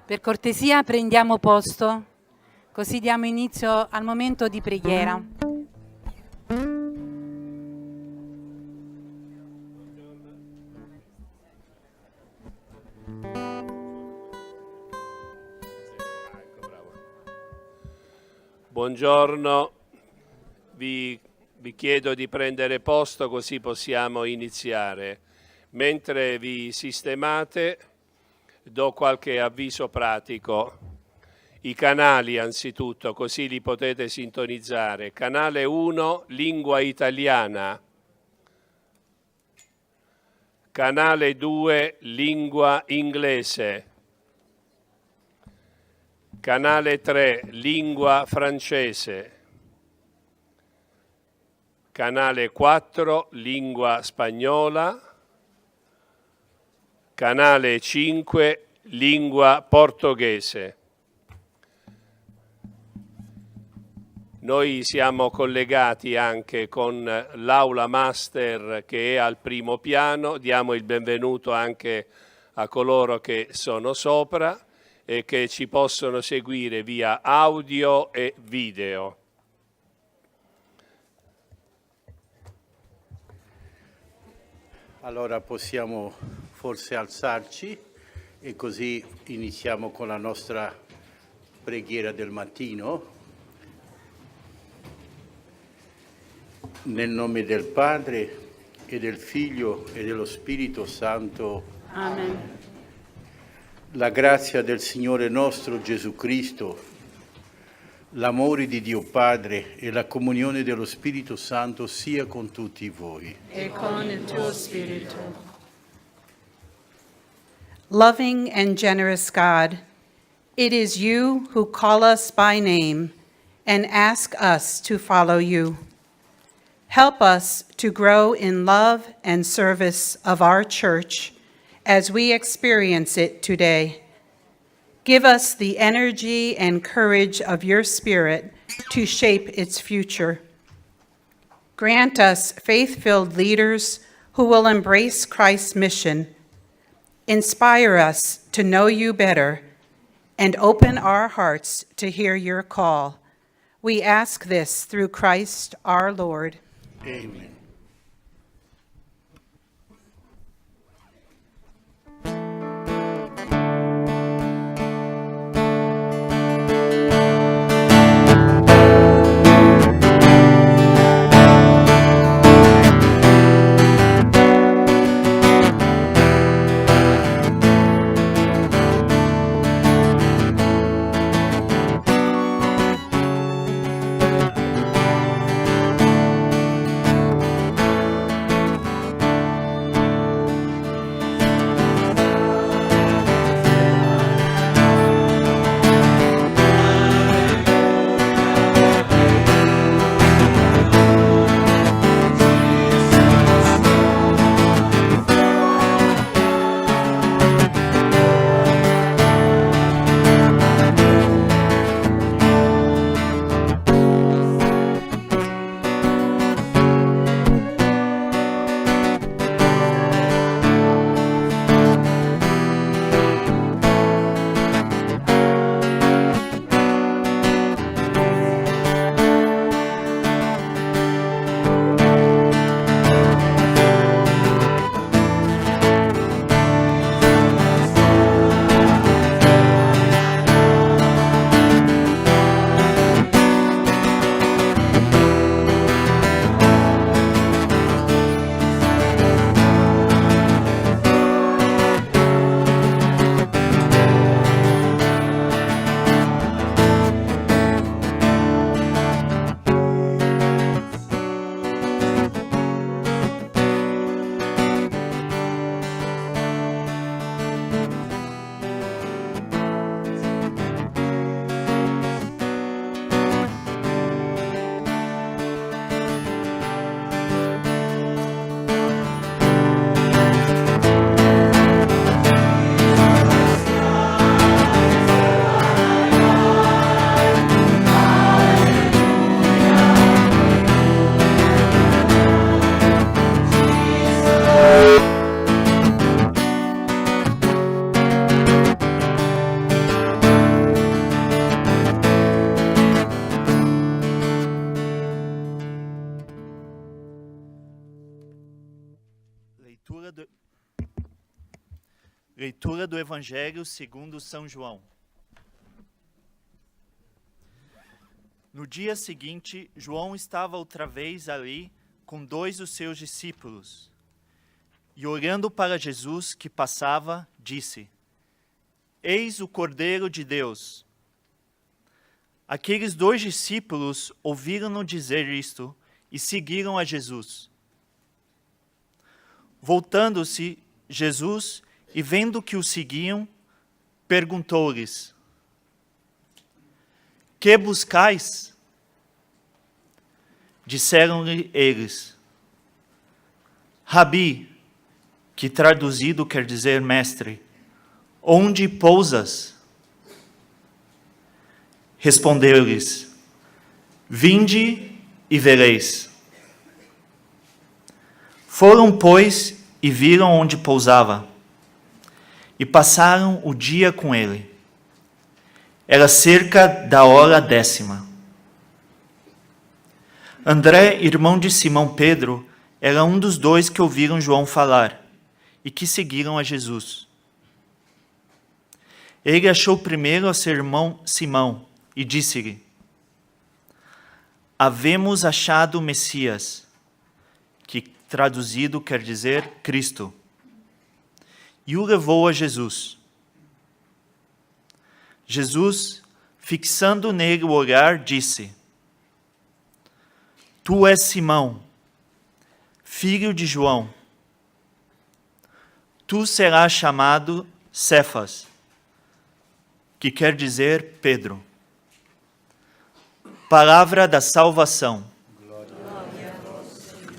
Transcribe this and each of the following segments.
Per cortesia prendiamo posto, così diamo inizio al momento di preghiera. Buongiorno, vi chiedo di prendere posto così possiamo iniziare. Mentre vi sistemate, do qualche avviso pratico. I canali anzitutto, così li potete sintonizzare. Canale 1, lingua italiana. Canale 2, lingua inglese. Canale 3, lingua francese. Canale 4, lingua spagnola. Canale 5, lingua portoghese. Noi siamo collegati anche con l'aula master che è al primo piano. Diamo il benvenuto anche a coloro che sono sopra e che ci possono seguire via audio e video. Allora possiamo forse alzarci e così iniziamo con la nostra preghiera del mattino. Nel nome del Padre e del Figlio e dello Spirito Santo. Amen. La grazia del Signore nostro Gesù Cristo, l'amore di Dio Padre e la comunione dello Spirito Santo sia con tutti voi. E con il tuo spirito. Loving and generous God, it is you who call us by name and ask us to follow you. Help us to grow in love and service of our church as we experience it today. Give us the energy and courage of your Spirit to shape its future. Grant us faith-filled leaders who will embrace Christ's mission. Inspire us to know you better and open our hearts to hear your call. We ask this through Christ our Lord. Amen. Leitura do Evangelho segundo São João. No dia seguinte, João estava outra vez ali com 2 dos seus discípulos. E olhando para Jesus que passava, disse: Eis o Cordeiro de Deus. Aqueles 2 discípulos ouviram-no dizer isto e seguiram a Jesus. Voltando-se, Jesus, e vendo que o seguiam, perguntou-lhes: Que buscais? Disseram-lhe eles: Rabi, que traduzido quer dizer mestre, onde pousas? Respondeu-lhes: Vinde e vereis. Foram, pois, e viram onde pousava, e passaram o dia com ele. Era cerca da hora 10ª. André, irmão de Simão Pedro, era um dos 2 que ouviram João falar e que seguiram a Jesus. Ele achou primeiro a seu irmão Simão e disse-lhe: Havemos achado o Messias, que traduzido quer dizer Cristo, e o levou a Jesus. Jesus, fixando nele o olhar, disse: Tu és Simão, filho de João. Tu serás chamado Cefas, que quer dizer Pedro. Palavra da salvação. Glória a vós, Senhor.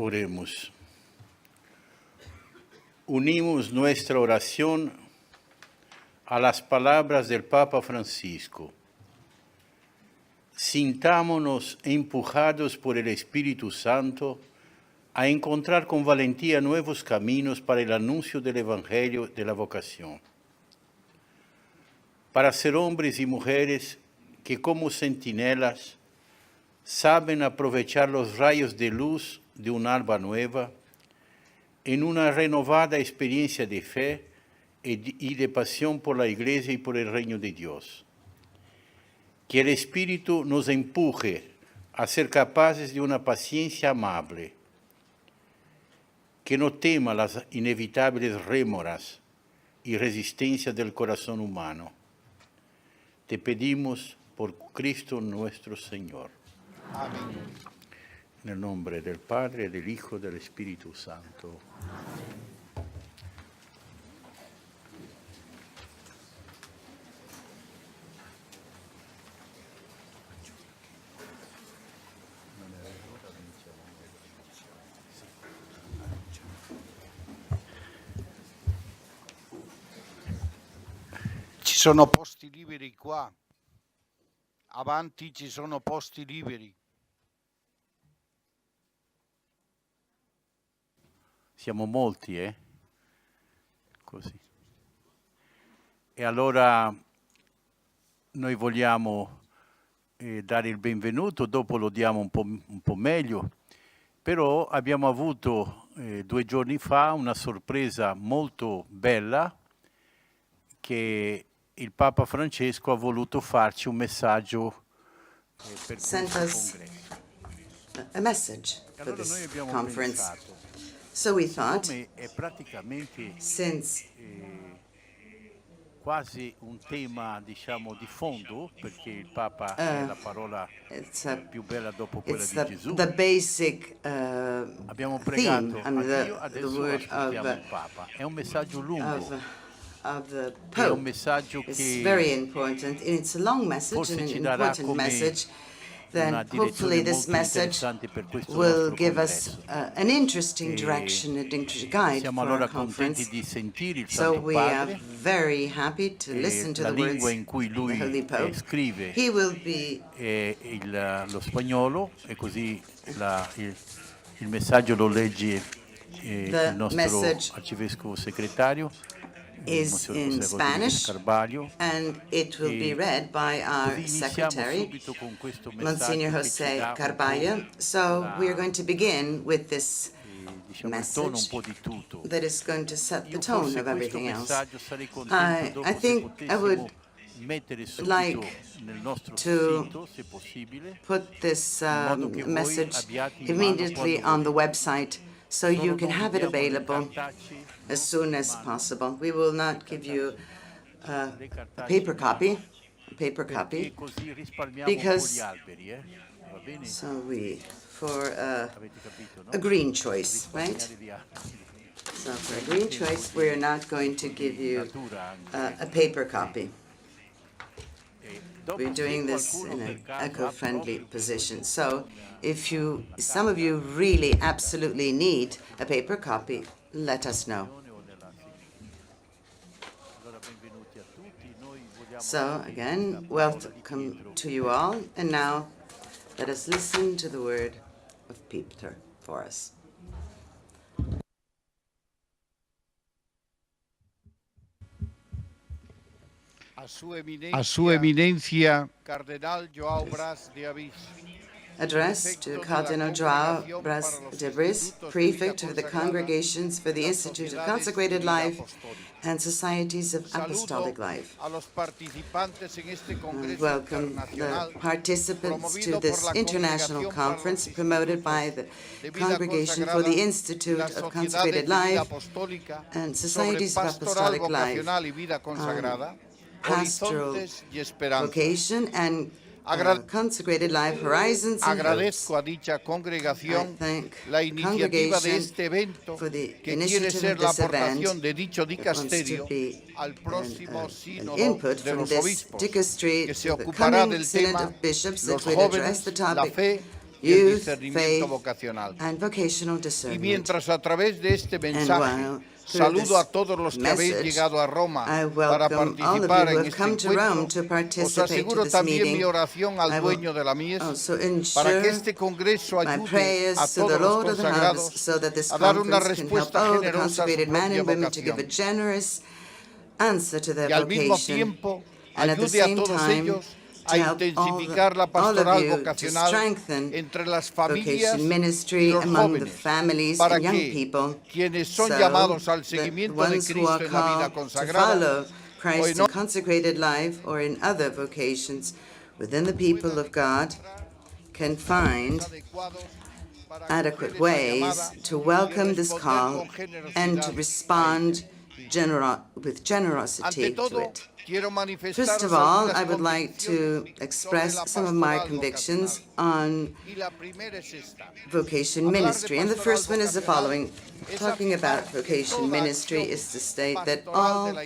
Oremos. Unimos nuestra oración a las palabras del Papa Francisco. Sintámonos empujados por el Espíritu Santo a encontrar con valentía nuevos caminos para el anuncio del Evangelio de la vocación. Para ser hombres y mujeres que como centinelas saben aprovechar los rayos de luz de un alba nueva en una renovada experiencia de fe y de pasión por la Iglesia y por el reino de Dios. Que el Espíritu nos empuje a ser capaces de una paciencia amable, que no tema las inevitables rémoras y resistencias del corazón humano. Te pedimos por Cristo nuestro Señor. Amén. Nel nome del Padre, del Hijo e dello Spirito Santo. Ci sono posti liberi qua. Avanti ci sono posti liberi. Siamo molti, Così. E allora noi vogliamo dare il benvenuto, dopo lo diamo un po' meglio, però abbiamo avuto 2 giorni fa una sorpresa molto bella che il Papa Francesco ha voluto farci un messaggio per questo congresso. A message for Allora noi this abbiamo conference. pensato, So we thought, come è praticamente since quasi un tema, diciamo, di fondo, perché il Papa è la parola it's più bella dopo quella it's di Gesù. the basic Abbiamo theme, pregato a Dio, the adesso word ascoltiamo il Papa. È un messaggio lungo, of the è un Pope. messaggio It's very che important, and it's a long message forse and an ci darà important come message. una Then hopefully direzione this molto message interessante per questo will nostro give us congresso. an interesting E direction, an interesting guide Siamo for allora our contenti conference. di sentire il So Santo we are Padre very happy to listen to la the words lingua in cui of the lui Holy Pope. scrive He will be lo spagnolo, e così il messaggio lo legge il nostro message arcivescovo segretario, is Monsignor in José Spanish, Carballo. and it will be E read by our così iniziamo secretary, subito con questo Monsignor messaggio che ci dà José un Carballo. po', So we are going to begin with this diciamo, il tono un message po' di tutto. that is going to set the Io tone forse of questo everything else. messaggio sarei contento I dopo se think I would potessimo mettere subito like nel nostro to sito, se possibile, put this in modo che voi message abbiate in mano immediately quando on the website so you can non have it vi diamo le available cartacee, as soon as possible. We will not give you a le cartacee, paper copy, perché copy, così risparmiamo un po' because- gli alberi, va bene? so for Avete capito, no? a green choice, right? Risparmiare gli alberi. So for a green choice, we're not going to give you Natura anche. a paper copy. E dopo, We're se doing this qualcuno in per an caso ha eco-friendly proprio position. So if some of you really absolutely need a paper copy, let us know. Allora, benvenuti a tutti. Noi vogliamo So again, welcome to you all. And now let us listen to the word of Peter for us. A Sua Eminencia, Cardenal João Braz de Aviz. Address to Cardinal João Braz de Braz, Prefect of the Congregations for the Institute of Consecrated Life and Societies of Apostolic Life. Welcome the participants to this international conference promoted by the Congregation for the Institute of Consecrated Life and Societies of Apostolic Life, Pastoral Vocation and Consecrated Life Horizons and Hopes. Agradezco a dicha congregación I thank la iniciativa de este evento for the que quiere initiative ser of la this event aportación de dicho that wants to dicasterio be al próximo an sínodo input de from los this obispos, Dicastery que se to the ocupará coming del Synod tema of Bishops that los will address jóvenes, the la topic fe y el youth, discernimiento faith, vocacional. and vocational Y discernment. mientras a través de este while mensaje through saludo a this todos los que habéis message, llegado a Roma I para welcome all of you participar who en have este come to Rome to encuentro, os participate aseguro to this también mi meeting. oración al I will dueño de la mies also para que ensure este congreso my ayude prayers a to the todos los Lord of the consagrados harvest so that this a dar una conference can help respuesta all the generosa a su consecrated men propia and women to give a vocación generous answer to their y al mismo vocation, tiempo and at the ayude a same todos time ellos to a help intensificar la all of pastoral you to vocacional strengthen entre las familias Vocation y Ministry los among the jóvenes, families para and young que people, quienes son so llamados al that seguimiento de ones who are Cristo en la vida called to consagrada follow o Christ en in consecrated life or in other vocations within the people of God can find adecuados para adequate acoger esa ways llamada to y welcome this responder call con generosidad and to a respond with Ante generosity to todo, it. First of all, I would like to express some of my convictions on vocation ministry. And the first one is the following. Talking about vocation ministry is to state that all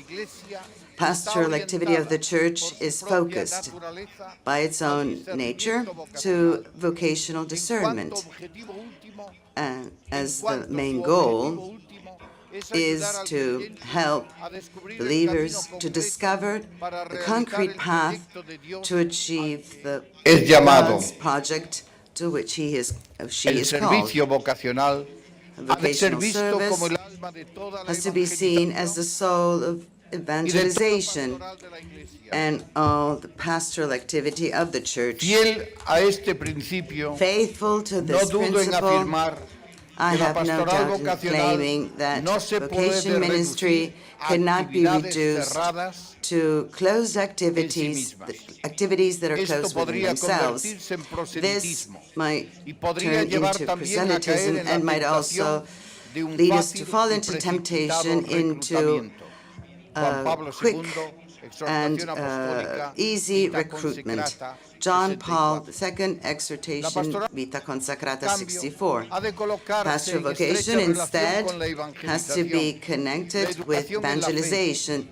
pastoral activity of the church is focused by its own nature to vocational discernment. And as the main goal is to help believers to discover the concrete path to achieve the God's project to which she is called. A vocational service has to be seen as the soul of evangelization and all the pastoral activity of the church. Faithful to this principle, I have no doubt in claiming that vocation ministry cannot be reduced to closed activities that are closed within themselves. This might turn into proselytism and might also lead us to fall into temptation, into quick and easy recruitment. John Paul II, Exhortation Vita Consecrata 64. Pastoral vocation instead has to be connected with evangelization,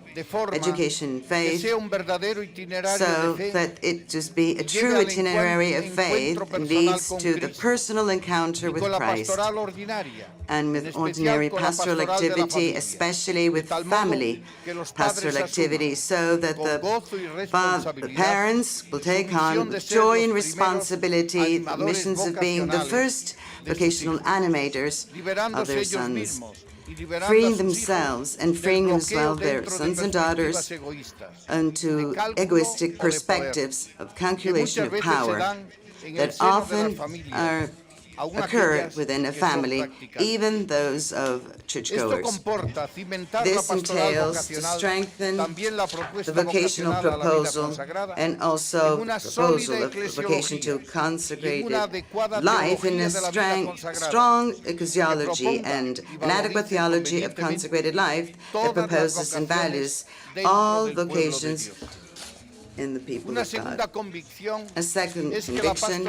education in faith, so that it just be a true itinerary of faith and leads to the personal encounter with Christ and with ordinary pastoral activity, especially with family pastoral activity, so that the parents will take on with joy and responsibility the missions of being the first vocational animators of their sons, freeing themselves and freeing as well their sons and daughters into egoistic perspectives of calculation of power that often occur within a family, even those of churchgoers. This entails to strengthen the vocational proposal and also the proposal of vocation to consecrated life in a strong ecclesiology and an adequate theology of consecrated life that proposes and values all vocations in the people of God. A second conviction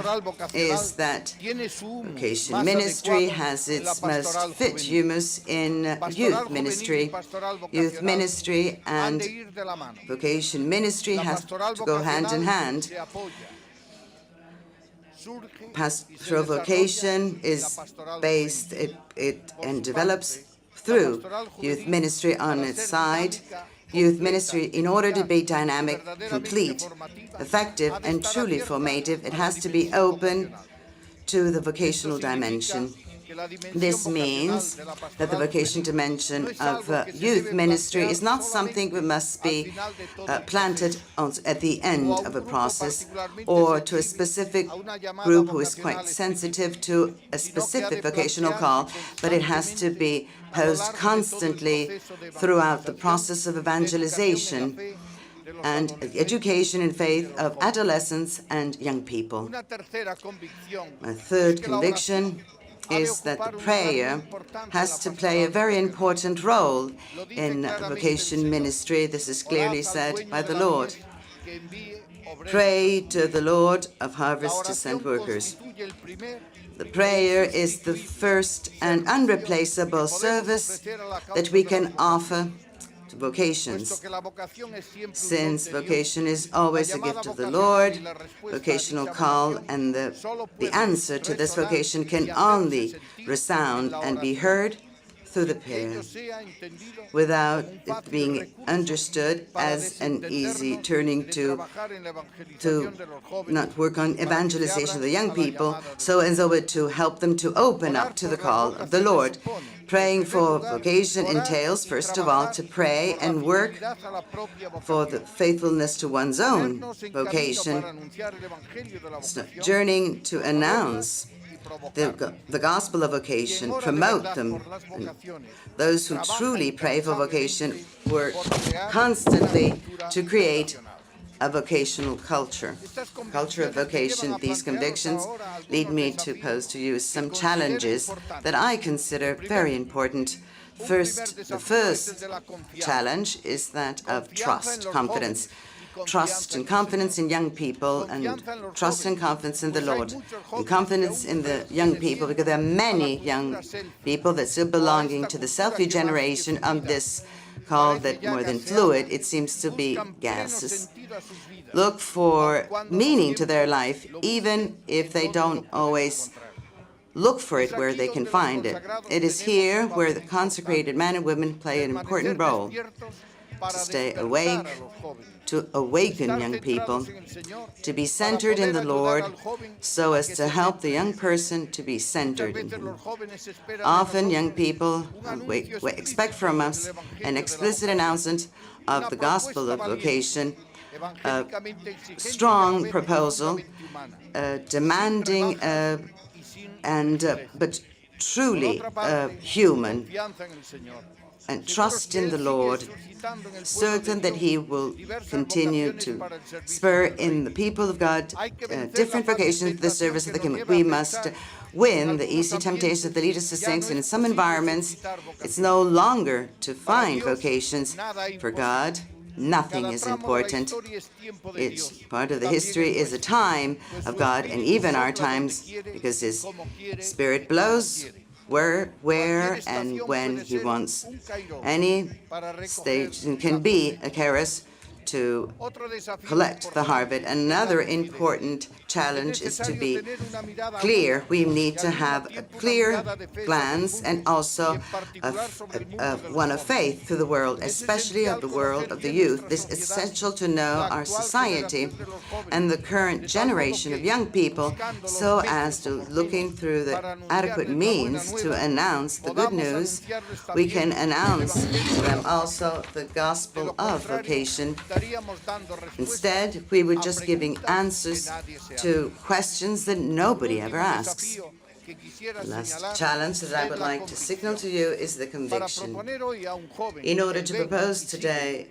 is that vocation ministry has its most fit humus in youth ministry. Youth ministry and vocation ministry has to go hand in hand. Pastoral vocation is based, and develops through youth ministry on its side. Youth ministry, in order to be dynamic, complete, effective, and truly formative, it has to be open to the vocational dimension. This means that the vocation dimension of youth ministry is not something that must be planted at the end of a process or to a specific group who is quite sensitive to a specific vocational call, but it has to be posed constantly throughout the process of evangelization and education in faith of adolescents and young people. My third conviction is that the prayer has to play a very important role in vocation ministry. This is clearly said by the Lord. Pray to the Lord of harvest to send workers. The prayer is the first and unreplaceable service that we can offer to vocations. Since vocation is always a gift of the Lord, vocational call and the answer to this vocation can only resound and be heard through the prayer, without it being understood as an easy turning to not work on evangelization of the young people, so as over to help them to open up to the call of the Lord. Praying for vocation entails, first of all, to pray and work for the faithfulness to one's own vocation. It's not journeying to announce the gospel of vocation, promote them. And those who truly pray for vocation work constantly to create a vocational culture of vocation. These convictions lead me to pose to you some challenges that I consider very important The first challenge is that of trust, confidence. Trust and confidence in young people, and trust and confidence in the Lord. And confidence in the young people, because there are many young people that still belonging to the selfie generation of this called that more than fluid, it seems to be gases. Look for meaning to their life, even if they don't always look for it where they can find it. It is here where the consecrated men and women play an important role to stay awake, to awaken young people, to be centered in the Lord, so as to help the young person to be centered in Him. Often young people expect from us an explicit announcement of the gospel of vocation, a strong proposal, demanding but truly human, and trust in the Lord, certain that He will continue to spur in the people of God different vocations to the service of the kingdom. We must win the easy temptations that lead us to things, and in some environments, it's no longer to find vocations. For God, nothing is important. It's part of the history is a time of God, and even our times, because His Spirit blows where and when He wants. Any stage can be a kairos to collect the harvest. Another important challenge is to be clear. We need to have a clear glance and also one of faith to the world, especially of the world of the youth. This is essential to know our society and the current generation of young people, so as to looking through the adequate means to announce the good news. We can announce to them also the gospel of vocation. Instead, we were just giving answers to questions that nobody ever asks. The last challenge that I would like to signal to you is the conviction. In order to propose today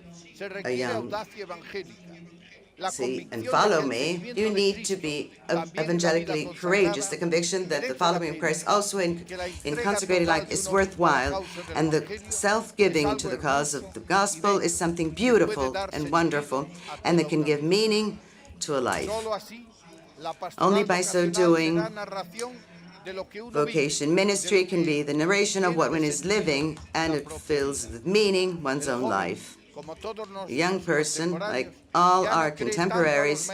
a young see and follow me, you need to be evangelically courageous. The conviction that the following of Christ also in consecrated life is worthwhile, and the self-giving to the cause of the gospel is something beautiful and wonderful, and that can give meaning to a life. Only by so doing, vocation ministry can be the narration of what one is living, and it fills with meaning one's own life. A young person, like all our contemporaries,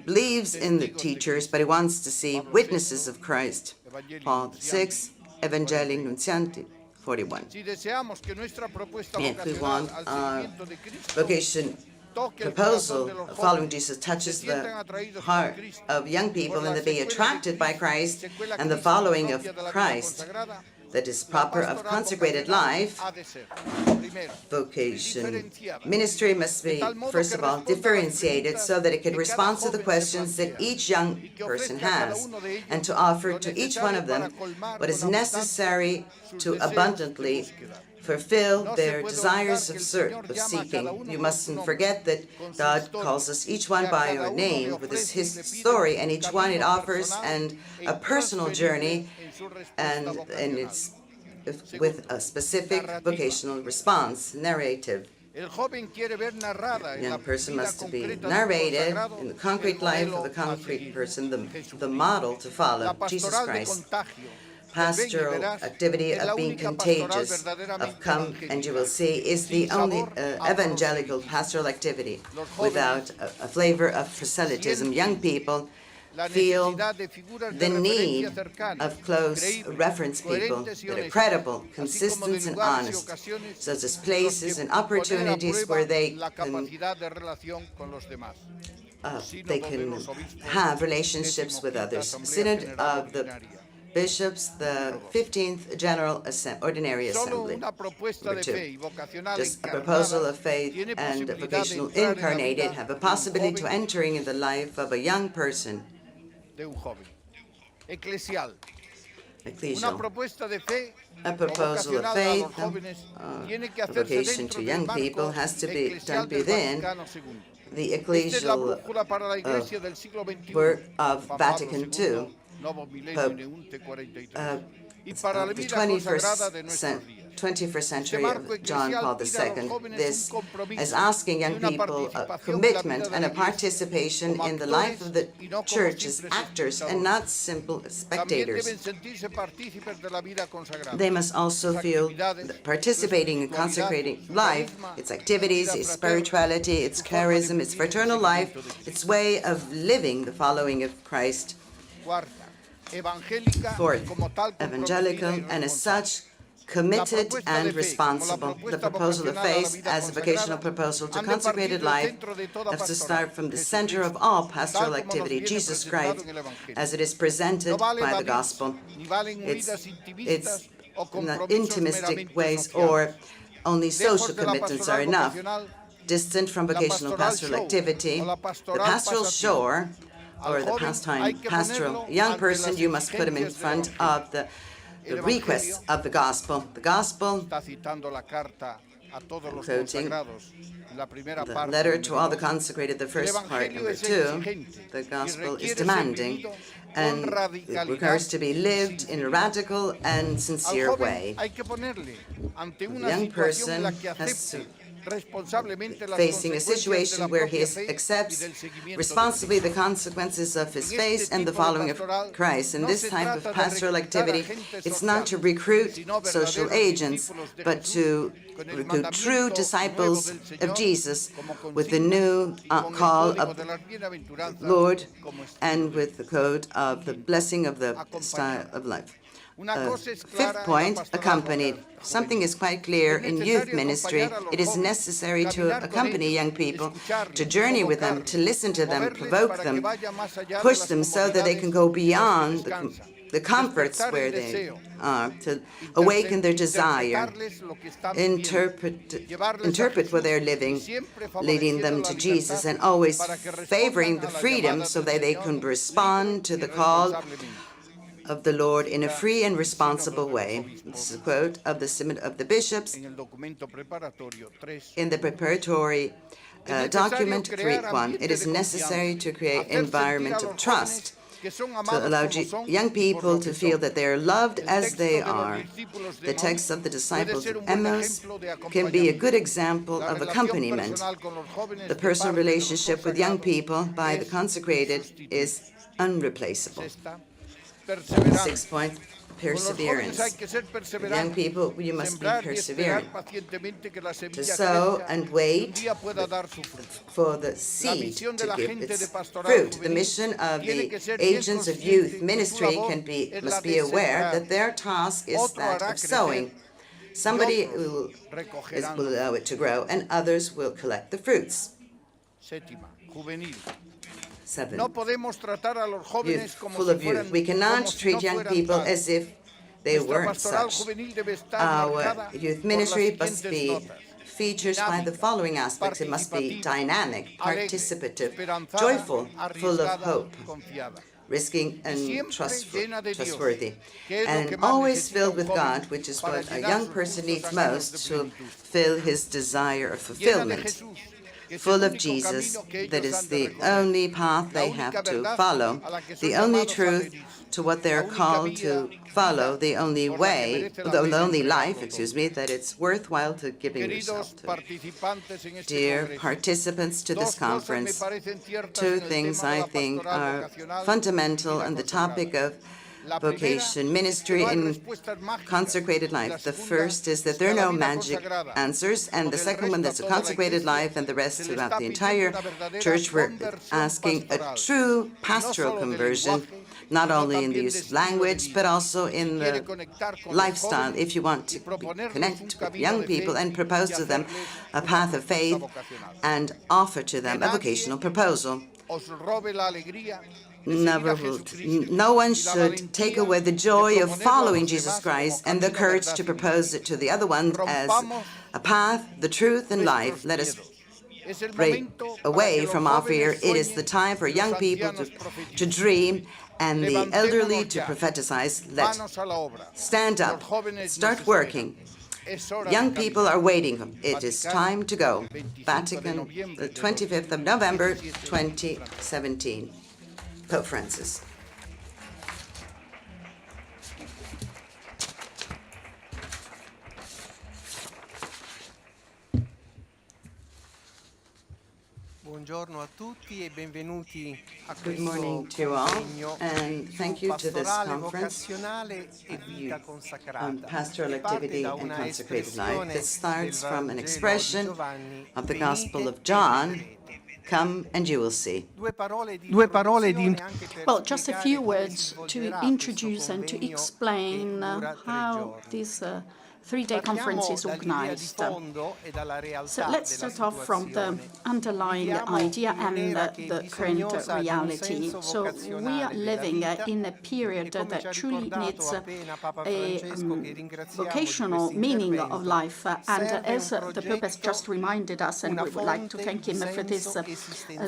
believes in the teachers, but he wants to see witnesses of Christ. Paul 6, Evangelii Nuntianti 41. If we want our vocation proposal following Jesus touches the heart of young people, and they be attracted by Christ and the following of Christ that is proper of consecrated life, vocation ministry must be, first of all, differentiated so that it can respond to the questions that each young person has, and to offer to each one of them what is necessary to abundantly fulfill their desires of seeking. You mustn't forget that God calls us each one by our name with his story, and each one it offers and a personal journey, and it's with a specific vocational response, narrative. The young person must be narrated in the concrete life of the concrete person, the model to follow, Jesus Christ. Pastoral activity of being contagious, of come and you will see, is the only evangelical pastoral activity without a flavor of proselytism. Young people feel the need of close reference people that are credible, consistent, and honest, such as places and opportunities where they can have relationships with others. Synod of the Bishops, the 15th General Ordinary Assembly. Number 2, just a proposal of faith and vocational incarnated have a possibility to entering in the life of a young person. Ecclesial. A proposal of faith, a vocation to young people has to be done within the ecclesial work of Vatican II. Pope the 21st century of John Paul II. This is asking young people a commitment and a participation in the life of the church as actors and not simple spectators. They must also feel that participating in consecrating life, its activities, its spirituality, its charism, its fraternal life, its way of living the following of Christ. Fourth, evangelical, and as such, committed and responsible. The proposal of faith as a vocational proposal to consecrated life has to start from the center of all pastoral activity, Jesus Christ, as it is presented by the gospel. It's not intimistic ways or only social commitments are enough. Distant from vocational pastoral activity, the pastoral shore, or the pastime pastoral young person, you must put him in front of the requests of the gospel. The gospel, quoting the letter to all the consecrated, the first part, number 2, the gospel is demanding, and it requires to be lived in a radical and sincere way. The young person has to facing a situation where he accepts responsibly the consequences of his faith and the following of Christ. In this type of pastoral activity, it's not to recruit social agents, but to recruit true disciples of Jesus with the new call of the Lord and with the code of the blessing of the style of life. Fifth point, accompanied. Something is quite clear in youth ministry. It is necessary to accompany young people, to journey with them, to listen to them, provoke them, push them so that they can go beyond the comforts where they are, to awaken their desire, interpret what they're living, leading them to Jesus, and always favoring the freedom so that they can respond to the call of the Lord in a free and responsible way. This is a quote of the Synod of the Bishops in the preparatory document 3.1. It is necessary to create an environment of trust to allow young people to feel that they are loved as they are. The text of the disciples of Emmaus can be a good example of accompaniment. The personal relationship with young people by the consecrated is unreplaceable. 6 point, perseverance. Young people, you must be perseverant to sow and wait for the seed to give its fruit. The mission of the agents of youth ministry must be aware that their task is that of sowing. Somebody will allow it to grow, and others will collect the fruits. 7. Youth, full of youth. We cannot treat young people as if they weren't such. Our youth ministry must be featured by the following aspects. It must be dynamic, participative, joyful, full of hope, risking and trustworthy, and always filled with God, which is what a young person needs most to fill his desire of fulfillment. Full of Jesus, that is the only path they have to follow, the only truth to what they're called to follow, the only way, the only life, that it's worthwhile to giving yourself to. Dear participants to this conference, 2 things I think are fundamental on the topic of Vocation Ministry in consecrated life. The first is that there are no magic answers, and the second one, that's a consecrated life, and the rest throughout the entire church. We're asking a true pastoral conversion, not only in the use of language, but also in the lifestyle. If you want to connect with young people and propose to them a path of faith and offer to them a vocational proposal. No one should take away the joy of following Jesus Christ and the courage to propose it to the other one as a path, the truth, and life. Let us break away from our fear. It is the time for young people to dream and the elderly to prophesize. Let's stand up, start working. Young people are waiting. It is time to go. Vatican, the 25th of November, 2017. Pope Francis. buongiorno a tutti e benvenuti a Good morning questo to you all, convegno and thank you to this pastorale, conference vocazionale e vita on consacrata. pastoral Che parte activity da and una consecrated life. espressione That starts del from an Vangelo di expression Giovanni, of the venite Gospel of e John, vedrete. come and you will see. Due parole di anche per Well, just a spiegare few come si words to svolgerà introduce questo and to convegno explain che dura 3 how giorni. this three-day conference Partiamo is dall'idea di organized. fondo e dalla realtà So let's della start off from the situazione. underlying Viviamo idea in and un'era che è the current bisognosa di un reality. senso So we are vocazionale della living vita in a period e come ci that ha truly ricordato needs appena Papa a Francesco, che ringraziamo di vocational questo meaning of intervento, life. And serve as un the Pope has just progetto, reminded us, and una we would like to fonte thank di him for this senso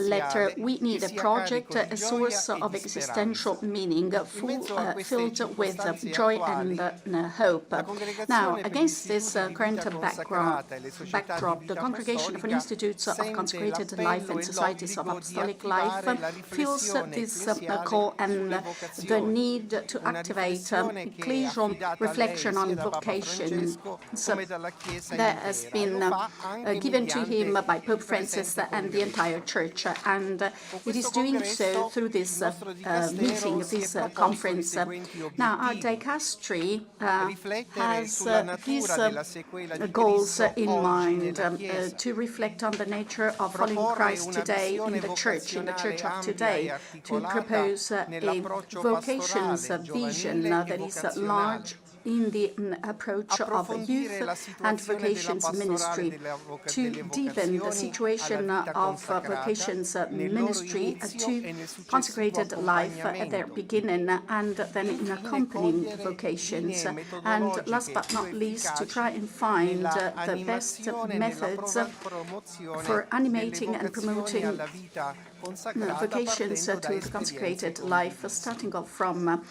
letter, esistenziale we need che a sia project, carico di a gioia source e of di existential speranza. meaning, In mezzo a queste filled with circostanze joy attuali, and hope. la Now, Congregazione per gli against this istituti di current vita consacrata e le società di backdrop, the vita Congregation for apostolica Institutes of sente Consecrated Life l'appello and e Societies of l'obbligo di Apostolic attivare Life la feels riflessione this ecclesiale call and sulle the vocazioni. need to Una activate riflessione che è ecclesial affidata a lei reflection sia on da Papa vocation Francesco come dalla Chiesa that has intera. been Lo fa anche given to mediante him by il Pope Francis presente and the congresso. entire Church, and Con it is questo doing so congresso through il this nostro Dicastero meeting, si è this proposto i conference. seguenti Now, our obiettivi: Dicastery riflettere has sulla natura these della sequela di goals Cristo in oggi mind, nella Chiesa, to reflect on the nature of following proporre Christ una today in visione the Church vocazionale of ampia today, e to articolata propose a nell'approccio vocations pastorale, vision giovanile e that is vocazionale. large in the approach of Approfondire youth la and situazione della vocations pastorale ministry, delle to deepen the vocazioni situation alla vita of consacrata vocations nel loro ministry inizio to e nel successivo consecrated life at their accompagnamento. beginning and then in Infine, accompanying cogliere vocations. linee And last metodologiche but più not least, to efficaci try and find nella the best animazione e nella methods promozione for delle animating and vocazioni promoting alla vita consacrata vocations partendo da to the esperienze consecrated condivise. life, starting off from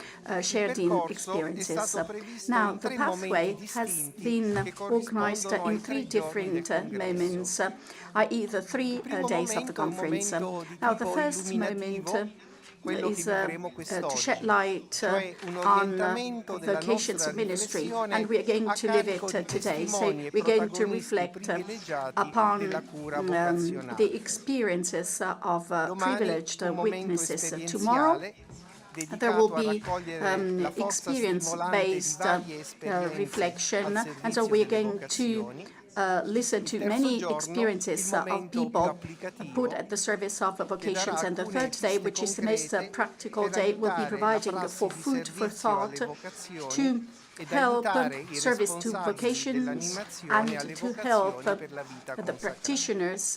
shared percorso è experiences. stato previsto Now, in the 3 pathway momenti has distinti been che organized corrispondono ai in 3 3 giorni del different moments, congresso. i.e. the 3 Il primo days of the momento è un conference. momento di Now, the tipo first illuminativo, moment quello che is vivremo to quest'oggi, shed light cioè un on orientamento della vocations nostra ministry, riflessione and we are going a to live carico it di today. So testimoni e we're going to protagonisti reflect privilegiati upon della cura vocazionale. the experiences of Domani privileged un momento witnesses. Tomorrow, esperienziale there will dedicato a be raccogliere la forza stimolante di experience-based varie esperienze reflection, al and so servizio we're delle going to vocazioni. listen to Il terzo many giorno, experiences il of momento più people applicativo, put at the service of vocations. darà And the alcune third day, piste which is the most concrete practical per day, will be aiutare la providing prassi for di food for servizio alle thought vocazioni to ed help aiutare i service to responsabili vocations dell'animazione and alle to help vocazioni per la vita the consacrata. practitioners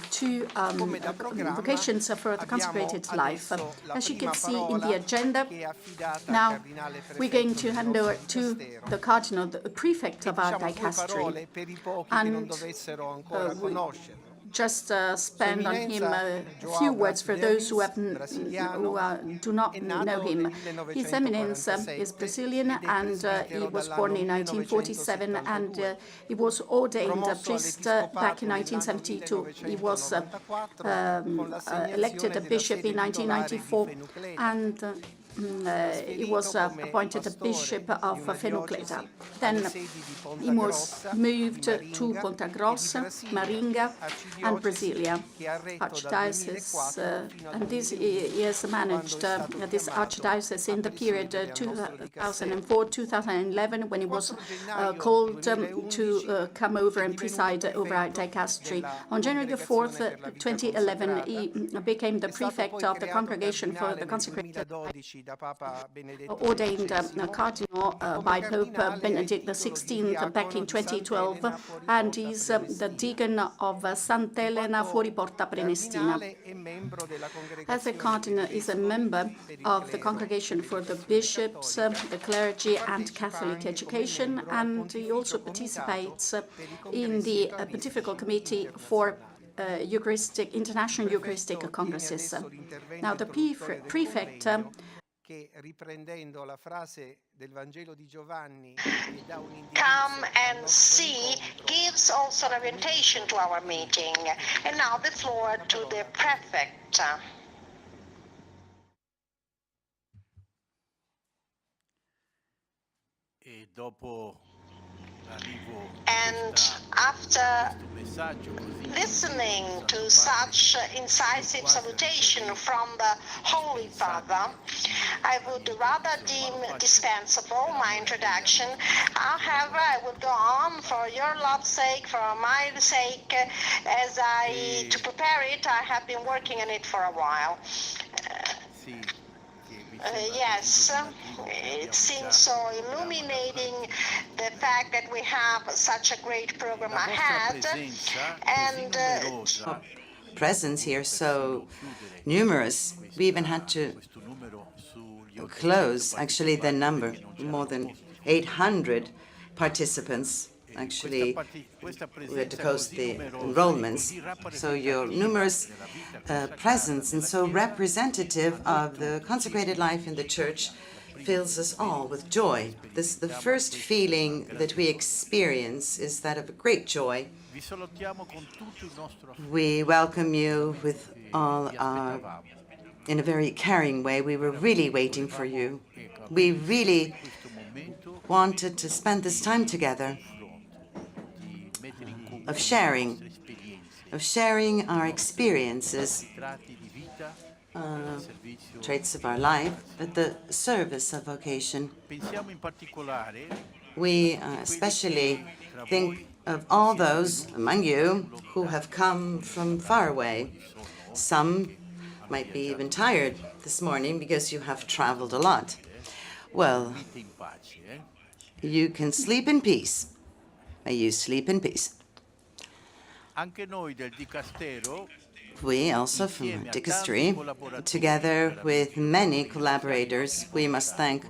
to Come da programma vocations for the abbiamo consecrated life. adesso la As you prima can see in parola the agenda, che è affidata al now cardinale we're going prefetto to del hand nostro over to Dicastero. the cardinal, the prefect E of our diciamo 2 dicastery, parole per i pochi che non and dovessero ancora we conoscerlo. just spend on him a João few words for those who brasiliano, do not è nato know him. nel His Eminence 1947 is Brazilian, ed è and he presbitero was born in dall'anno 1947, and 1972. he was ordained Promosso priest all'episcopato back in nell'anno 1972. He was 1994 con l'assegnazione elected a della bishop sede in titolare di 1994, Fenucleta. and he was appointed a bishop of Fenucleta. Then he was moved to Ponta Grossa, Maringa, and Brasilia, Archdiocese, and he has managed this archdiocese in the period 2004-2011, when he was called to come over and preside over our dicastery. On January the 4th, 2011, he became the prefect of the Congregation for the Consecrated, ordained Cardinal by Pope Benedict XVI back in 2012, and he's the deacon of Sant'Elena fuori Porta Prenestina. As a cardinal, he's a member of the Congregation for the Bishops, the Clergy and Catholic Education, and he also participates in the Pontifical Committee for International Eucharistic Congresses. Now, the prefect che riprendendo la frase del Vangelo di Giovanni come and see gives also an orientation to our meeting. And now the floor to the prefect. E dopo l'arrivo And after listening to such incisive salutation from the Holy Father, I would rather deem dispensable my introduction. However, I would go on for your love's sake, for my sake, to prepare it, I have been working on it for a while. Yes, it seems so illuminating the fact that we have such a great program ahead, and presence here so numerous. We even had to close, actually, the number, more than 800 participants. Actually, we had to close the enrollments. So your numerous presence and so representative of the consecrated life in the church fills us all with joy. The first feeling that we experience is that of a great joy. We welcome you with all our, in a very caring way. We were really waiting for you. We really wanted to spend this time together, of sharing our experiences, traits of our life at the service of vocation. We especially think of all those among you who have come from far away. Some might be even tired this morning because you have traveled a lot. Well, you can sleep in peace. May you sleep in peace. We also from Dicastery, together with many collaborators, we must thank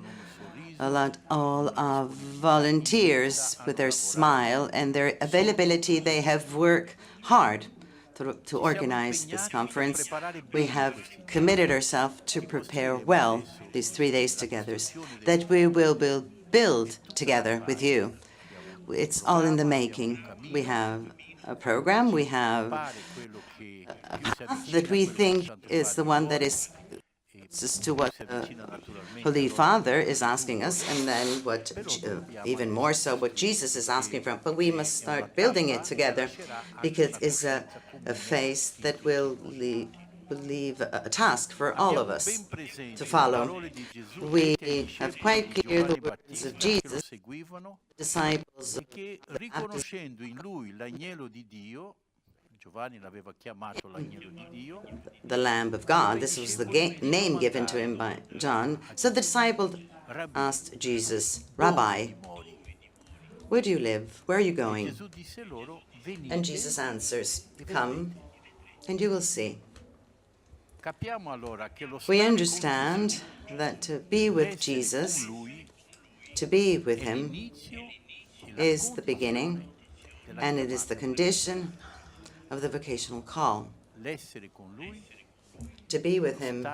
a lot all our volunteers with their smile and their availability. They have worked hard to organize this conference. We have committed ourselves to prepare well these 3 days together, that we will build together with you. It's all in the making. We have a program, we have a path that we think is the one that is just to what Holy Father is asking us, and then what, even more so, what Jesus is asking from. But we must start building it together, because it's a phase that will leave a task for all of us to follow. We have quite clear the words of Jesus, disciples of the Lamb of God. This was the name given to him by John. So the disciples asked Jesus, "Rabbi, where do you live? Where are you going?" And Jesus answers, "Come, and you will see." We understand that to be with Jesus, to be with him, is the beginning, and it is the condition of the vocational call. To be with him,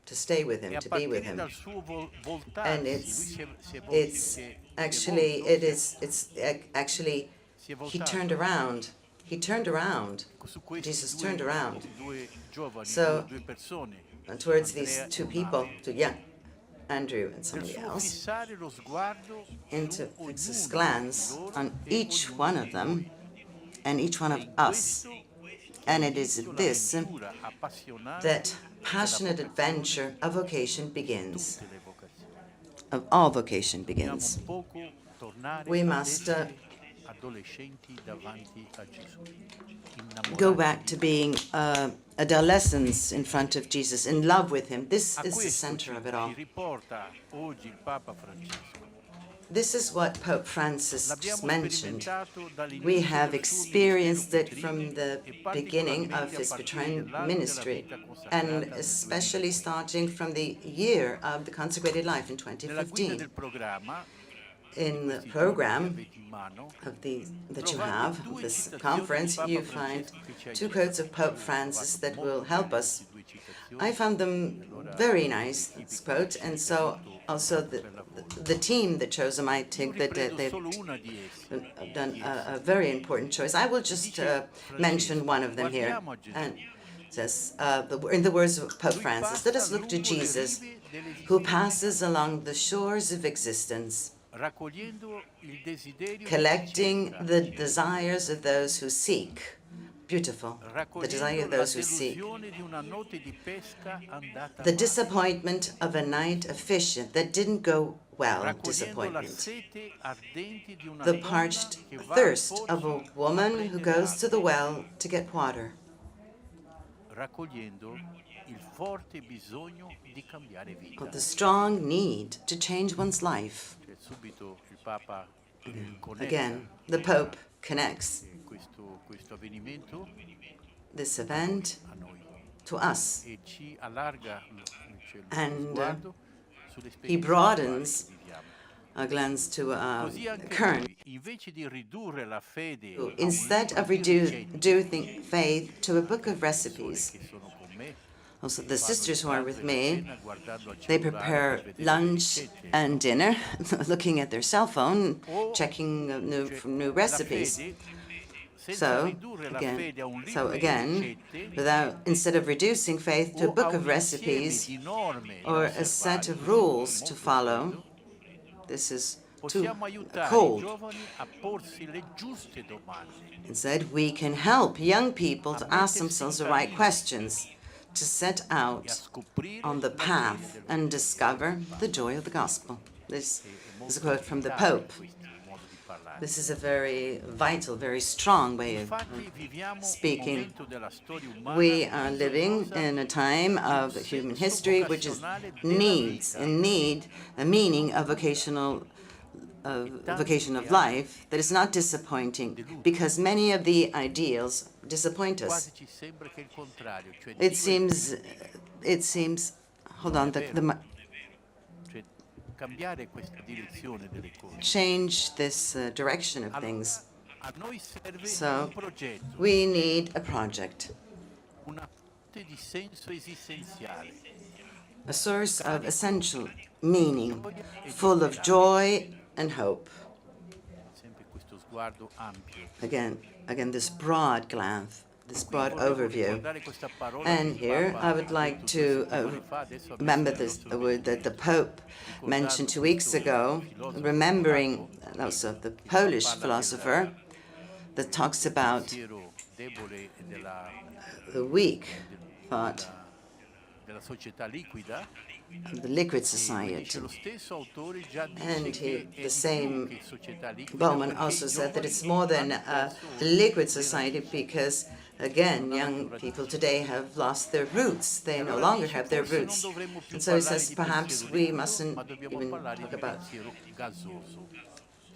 to stay with him, to be with him. And it's actually, he turned around. He turned around. Jesus turned around. So, towards these two people, Andrew and somebody else, and to fix his glance on each one of them and each one of us. And it is this that passionate adventure of vocation begins, of all vocation begins. We must go back to being adolescents in front of Jesus, in love with him. This is the center of it all. This is what Pope Francis just mentioned. We have experienced it from the beginning of his Vocational Ministry, and especially starting from the year of the consecrated life in 2015. In the program that you have, this conference, you find 2 quotes of Pope Francis that will help us. I found them very nice, this quote, and so also the team that chose them, I think that they've done a very important choice. I will just mention one of them here. And it says, in the words of Pope Francis, "Let us look to Jesus, who passes along the shores of existence, collecting the desires of those who seek. Beautiful. The desire of those who seek. The disappointment of a night of fishing that didn't go well, disappointment. The parched thirst of a woman who goes to the well to get water. Of the strong need to change one's life. Again, the Pope connects this event to us, and he broadens our glance to our current. Instead of reducing faith to a book of recipes, also the sisters who are with me, they prepare lunch and dinner, looking at their cell phone, checking new recipes. So again, instead of reducing faith to a book of recipes or a set of rules to follow, this is too cold. Instead, we can help young people to ask themselves the right questions, to set out on the path and discover the joy of the gospel. This is a quote from the Pope. This is a very vital, very strong way of speaking. We are living in a time of human history which is in need a meaning of vocation of life that is not disappointing, because many of the ideals disappoint us. It seems. Hold on. Change this direction of things. So we need a project, a source of essential meaning, full of joy and hope. Again, this broad glance, this broad overview. And here I would like to remember this word that the Pope mentioned 2 weeks ago, remembering also the Polish philosopher that talks about the weak thought of the liquid society. And the same Bowman also said that it's more than a liquid society because, again, young people today have lost their roots. They no longer have their roots. And so he says perhaps we mustn't even talk about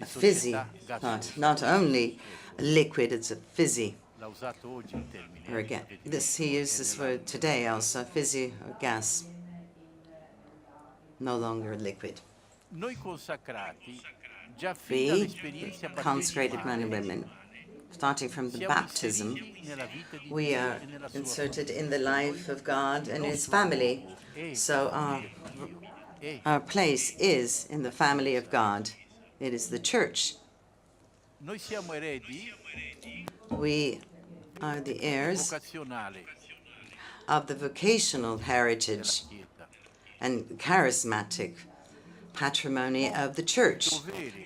a fizzy thought, not only liquid, it's a fizzy. Or again, he used this word today also, fizzy or gas. No longer liquid. We, consecrated men and women, starting from the baptism, we are inserted in the life of God and His family. So our place is in the family of God. It is the church. We are the heirs of the vocational heritage and charismatic patrimony of the church.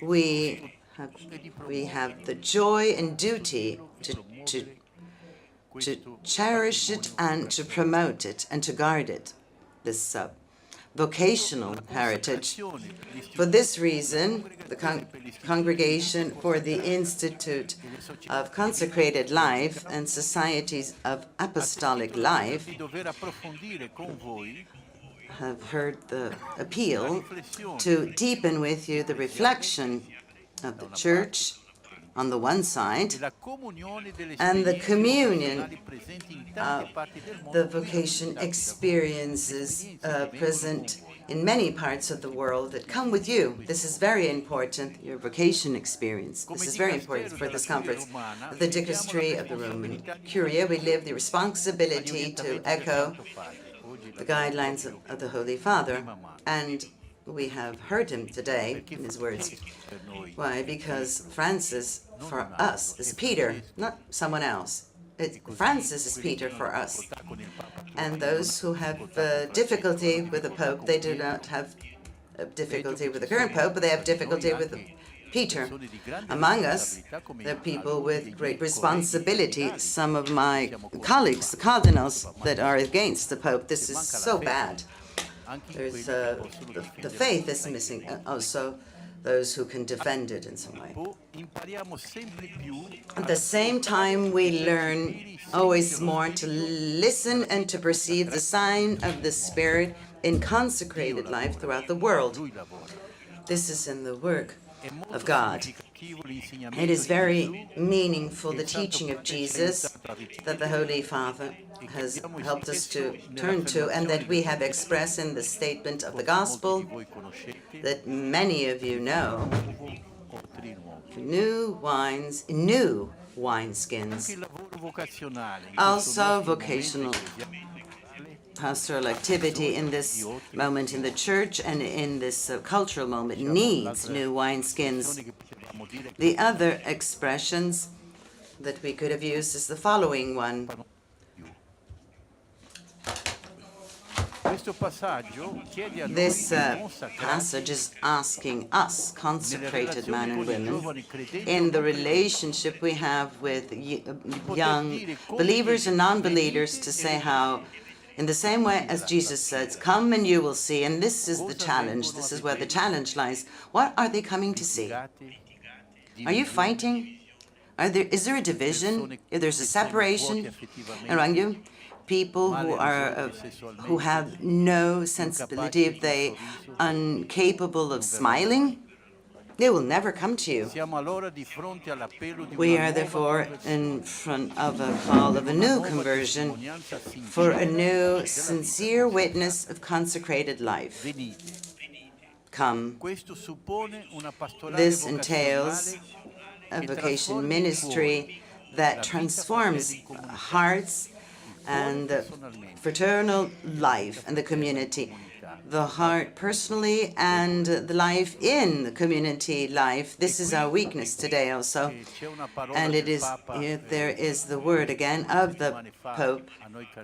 We have the joy and duty to cherish it and to promote it and to guard it, this vocational heritage. For this reason, the Congregation for the Institute of Consecrated Life and Societies of Apostolic Life have heard the appeal to deepen with you the reflection of the church on the one side and the communion of the vocation experiences present in many parts of the world that come with you. This is very important, your vocation experience. This is very important for this conference. The Dicastery of the Roman Curia, we live the responsibility to echo the guidelines of the Holy Father, and we have heard him today in his words. Why? Because Francis, for us, is Peter, not someone else. Francis is Peter for us. And those who have difficulty with the Pope, they do not have difficulty with the current Pope, but they have difficulty with Peter. Among us, there are people with great responsibility. Some of my colleagues, the cardinals, that are against the Pope. This is so bad. There's the faith is missing. Also, those who can defend it in some way. At the same time, we learn always more to listen and to perceive the sign of the Spirit in consecrated life throughout the world. This is in the work of God. It is very meaningful, the teaching of Jesus that the Holy Father has helped us to turn to, and that we have expressed in the statement of the Gospel that many of you know. New wineskins. Also vocational pastoral activity in this moment in the church and in this cultural moment needs new wineskins. The other expressions that we could have used is the following one. This passage is asking us, consecrated men and women, in the relationship we have with young believers and non-believers, to say how, in the same way as Jesus says, come and you will see, and this is the challenge, this is where the challenge lies. What are they coming to see? Are you fighting? Is there a division? If there's a separation around you? People who have no sensibility, if they are incapable of smiling, they will never come to you. We are therefore in front of a call of a new conversion for a new sincere witness of consecrated life. Come. This entails a vocation ministry that transforms hearts and the fraternal life and the community, the heart personally and the life in the community life. This is our weakness today also. And it is, there is the word again of the Pope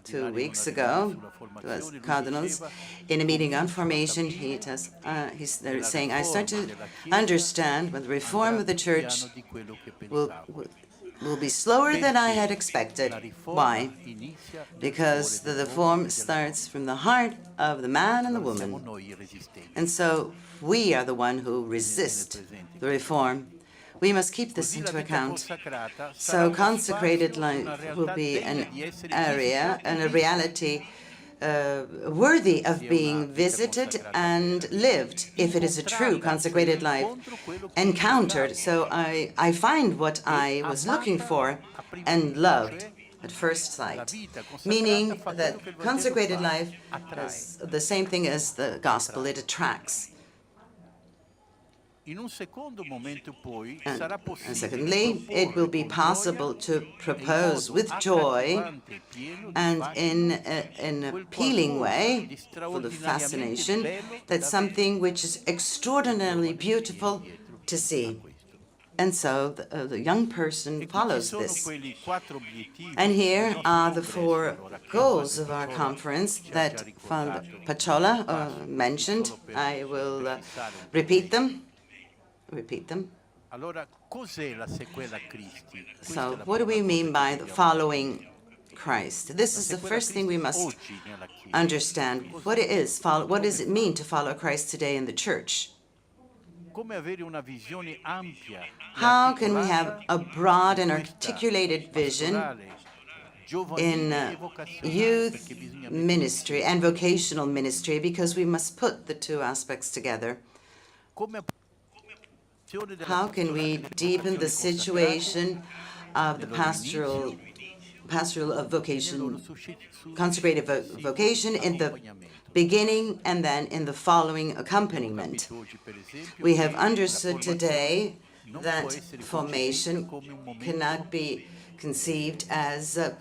2 weeks ago, to us cardinals, in a meeting on formation. He's saying, I start to understand when the reform of the church will be slower than I had expected. Why? Because the reform starts from the heart of the man and the woman. And so we are the one who resist the reform. We must keep this into account. So consecrated life will be an area and a reality worthy of being visited and lived, if it is a true consecrated life, encountered. So I find what I was looking for and loved at first sight, meaning that consecrated life is the same thing as the gospel, it attracts. And secondly, it will be possible to propose with joy and in an appealing way, full of fascination, that something which is extraordinarily beautiful to see. And so the young person follows this. And here are the 4 goals of our conference that Father Pacciola mentioned. I will repeat them. So, what do we mean by the following Christ? This is the first thing we must understand. What does it mean to follow Christ today in the church? How can we have a broad and articulated vision in youth ministry and vocational ministry? Because we must put the 2 aspects together. How can we deepen the situation of the pastoral of vocation, consecrated vocation in the beginning and then in the following accompaniment? We have understood today that formation cannot be conceived as a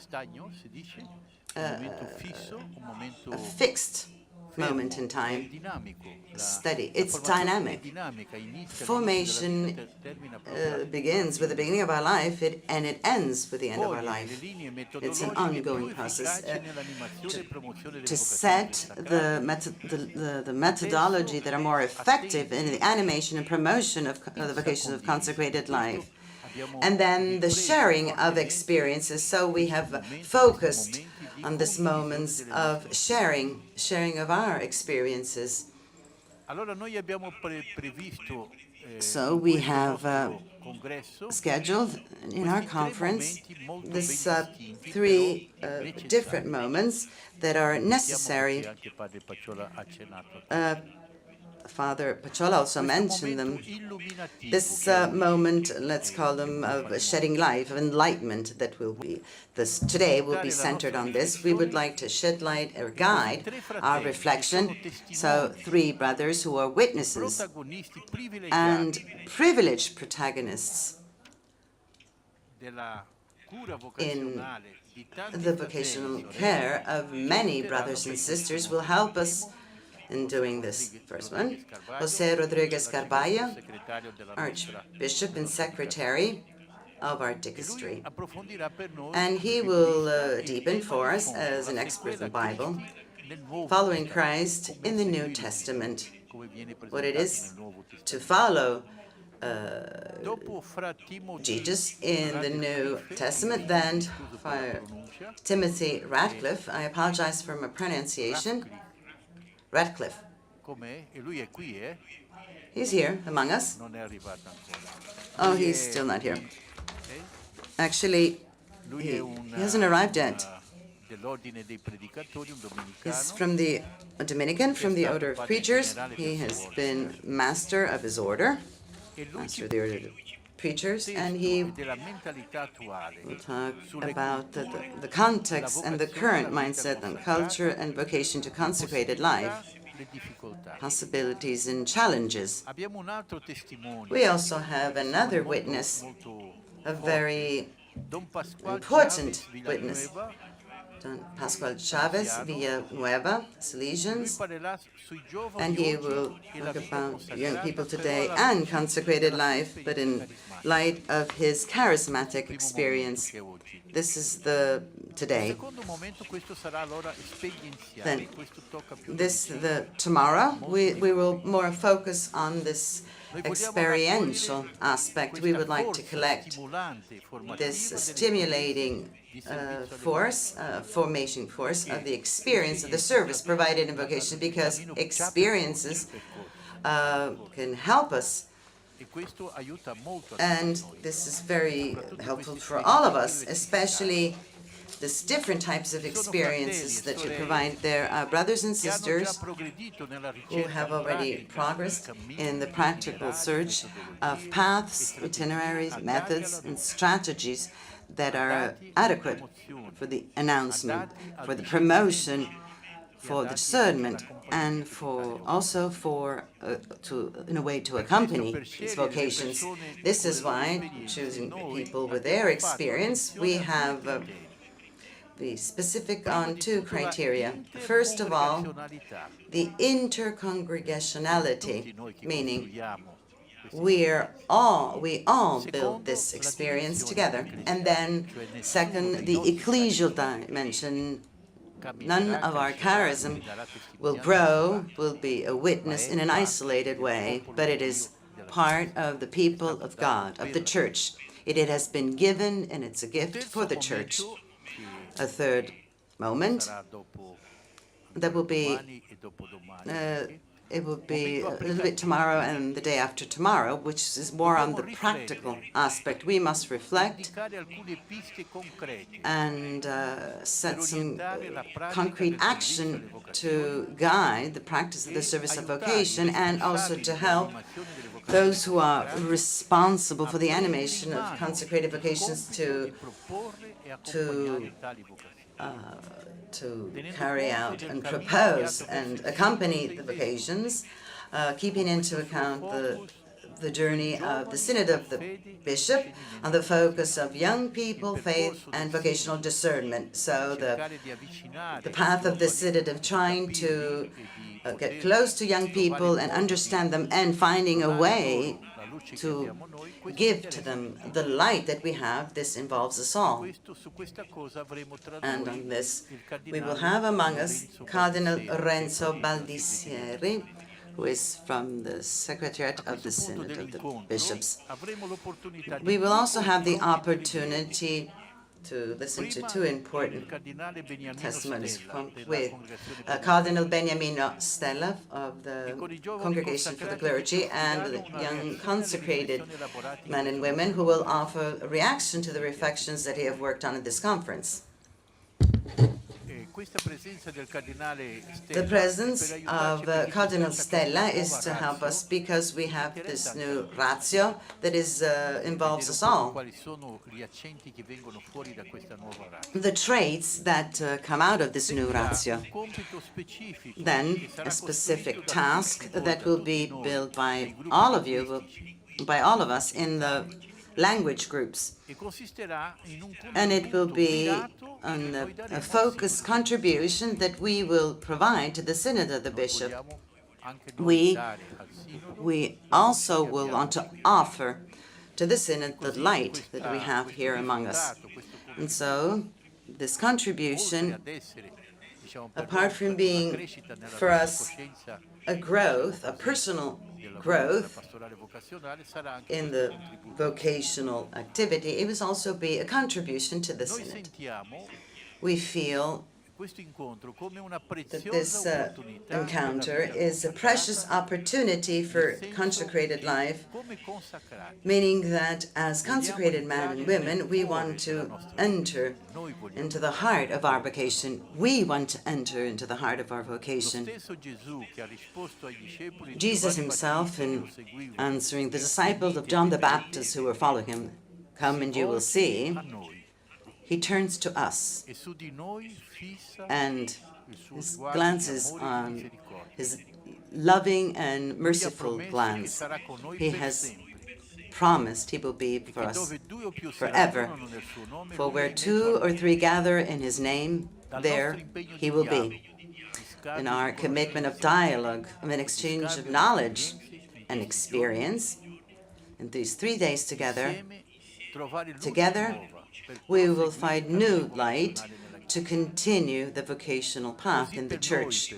fixed moment in time, steady. It's dynamic. Formation begins with the beginning of our life and it ends with the end of our life. It's an ongoing process. To set the methodology that are more effective in the animation and promotion of the vocations of consecrated life. And then the sharing of experiences. So we have focused on this moments of sharing of our experiences. So we have scheduled in our conference this 3 different moments that are necessary. Father Pacciola also mentioned them. This moment, let's call them of shedding light, of enlightenment, that will be this today will be centered on this. We would like to shed light or guide our reflection. So 3 brothers who are witnesses and privileged protagonists in the vocational care of many brothers and sisters will help us in doing this. First one, José Rodríguez Carballo, Archbishop and Secretary of our Dicastery. And he will deepen for us as an expert in the Bible, following Christ in the New Testament, what it is to follow Jesus in the New Testament. Then for Timothy Radcliffe, I apologize for my pronunciation, Radcliffe. He's here among us. Oh, he's still not here. Actually, he hasn't arrived yet. He's from the Dominican, from the Order of Preachers. He has been master of his order, master of the Order of Preachers, and he will talk about the context and the current mindset on culture and vocation to consecrated life, possibilities and challenges. We also have another witness, a very important witness, Don Pascual Chavez Villanueva, Salesians, and he will talk about young people today and consecrated life, but in light of his charismatic experience. This is the today. Then tomorrow we will more focus on this experiential aspect. We would like to collect this stimulating formation force of the experience of the service provided in vocation, because experiences can help us, and this is very helpful for all of us, especially these different types of experiences that you provide. There are brothers and sisters who have already progressed in the practical search of paths, itineraries, methods, and strategies that are adequate for the announcement, for the promotion, for the discernment, and in a way to accompany these vocations. This is why, choosing people with their experience, we have be specific on 2 criteria. First of all, the intercongregationality, meaning we all build this experience together. And then second, the ecclesial dimension. None of our charism will grow, will be a witness in an isolated way, but it is part of the people of God, of the church. It has been given, and it's a gift for the church. A third moment that will be it will be a little bit tomorrow and the day after tomorrow, which is more on the practical aspect. We must reflect and set some concrete action to guide the practice of the service of vocation, and also to help those who are responsible for the animation of consecrated vocations to carry out and propose and accompany the vocations, keeping into account the journey of the Synod of the Bishop on the focus of young people, faith, and vocational discernment. So the path of the Synod of trying to get close to young people and understand them, and finding a way to give to them the light that we have. This involves us all. And on this, we will have among us Cardinal Renzo Baldisseri, who is from the Secretariat of the Synod of the Bishops. We will also have the opportunity to listen to two important testimonies with Cardinal Beniamino Stella of the Congregation for the Clergy and the young consecrated men and women who will offer a reaction to the reflections that he have worked on at this conference. The presence of Cardinal Stella is to help us because we have this new ratio that involves us all. The traits that come out of this new ratio. Then a specific task that will be built by all of you, by all of us in the language groups. And it will be a focused contribution that we will provide to the Synod of the Bishop. We also will want to offer to the Synod the light that we have here among us. And so this contribution, apart from being for us a growth, a personal growth in the vocational activity, it will also be a contribution to the Synod. We feel that this encounter is a precious opportunity for consecrated life, meaning that as consecrated men and women, we want to enter into the heart of our vocation. We want to enter into the heart of our vocation. Jesus himself, in answering the disciples of John the Baptist who were following him, "Come and you will see," he turns to us and his glances on his loving and merciful glance. He has promised he will be for us forever. For where 2 or 3 gather in his name, there he will be. In our commitment of dialogue, of an exchange of knowledge and experience, in these 3 days together, we will find new light to continue the vocational path in the Church.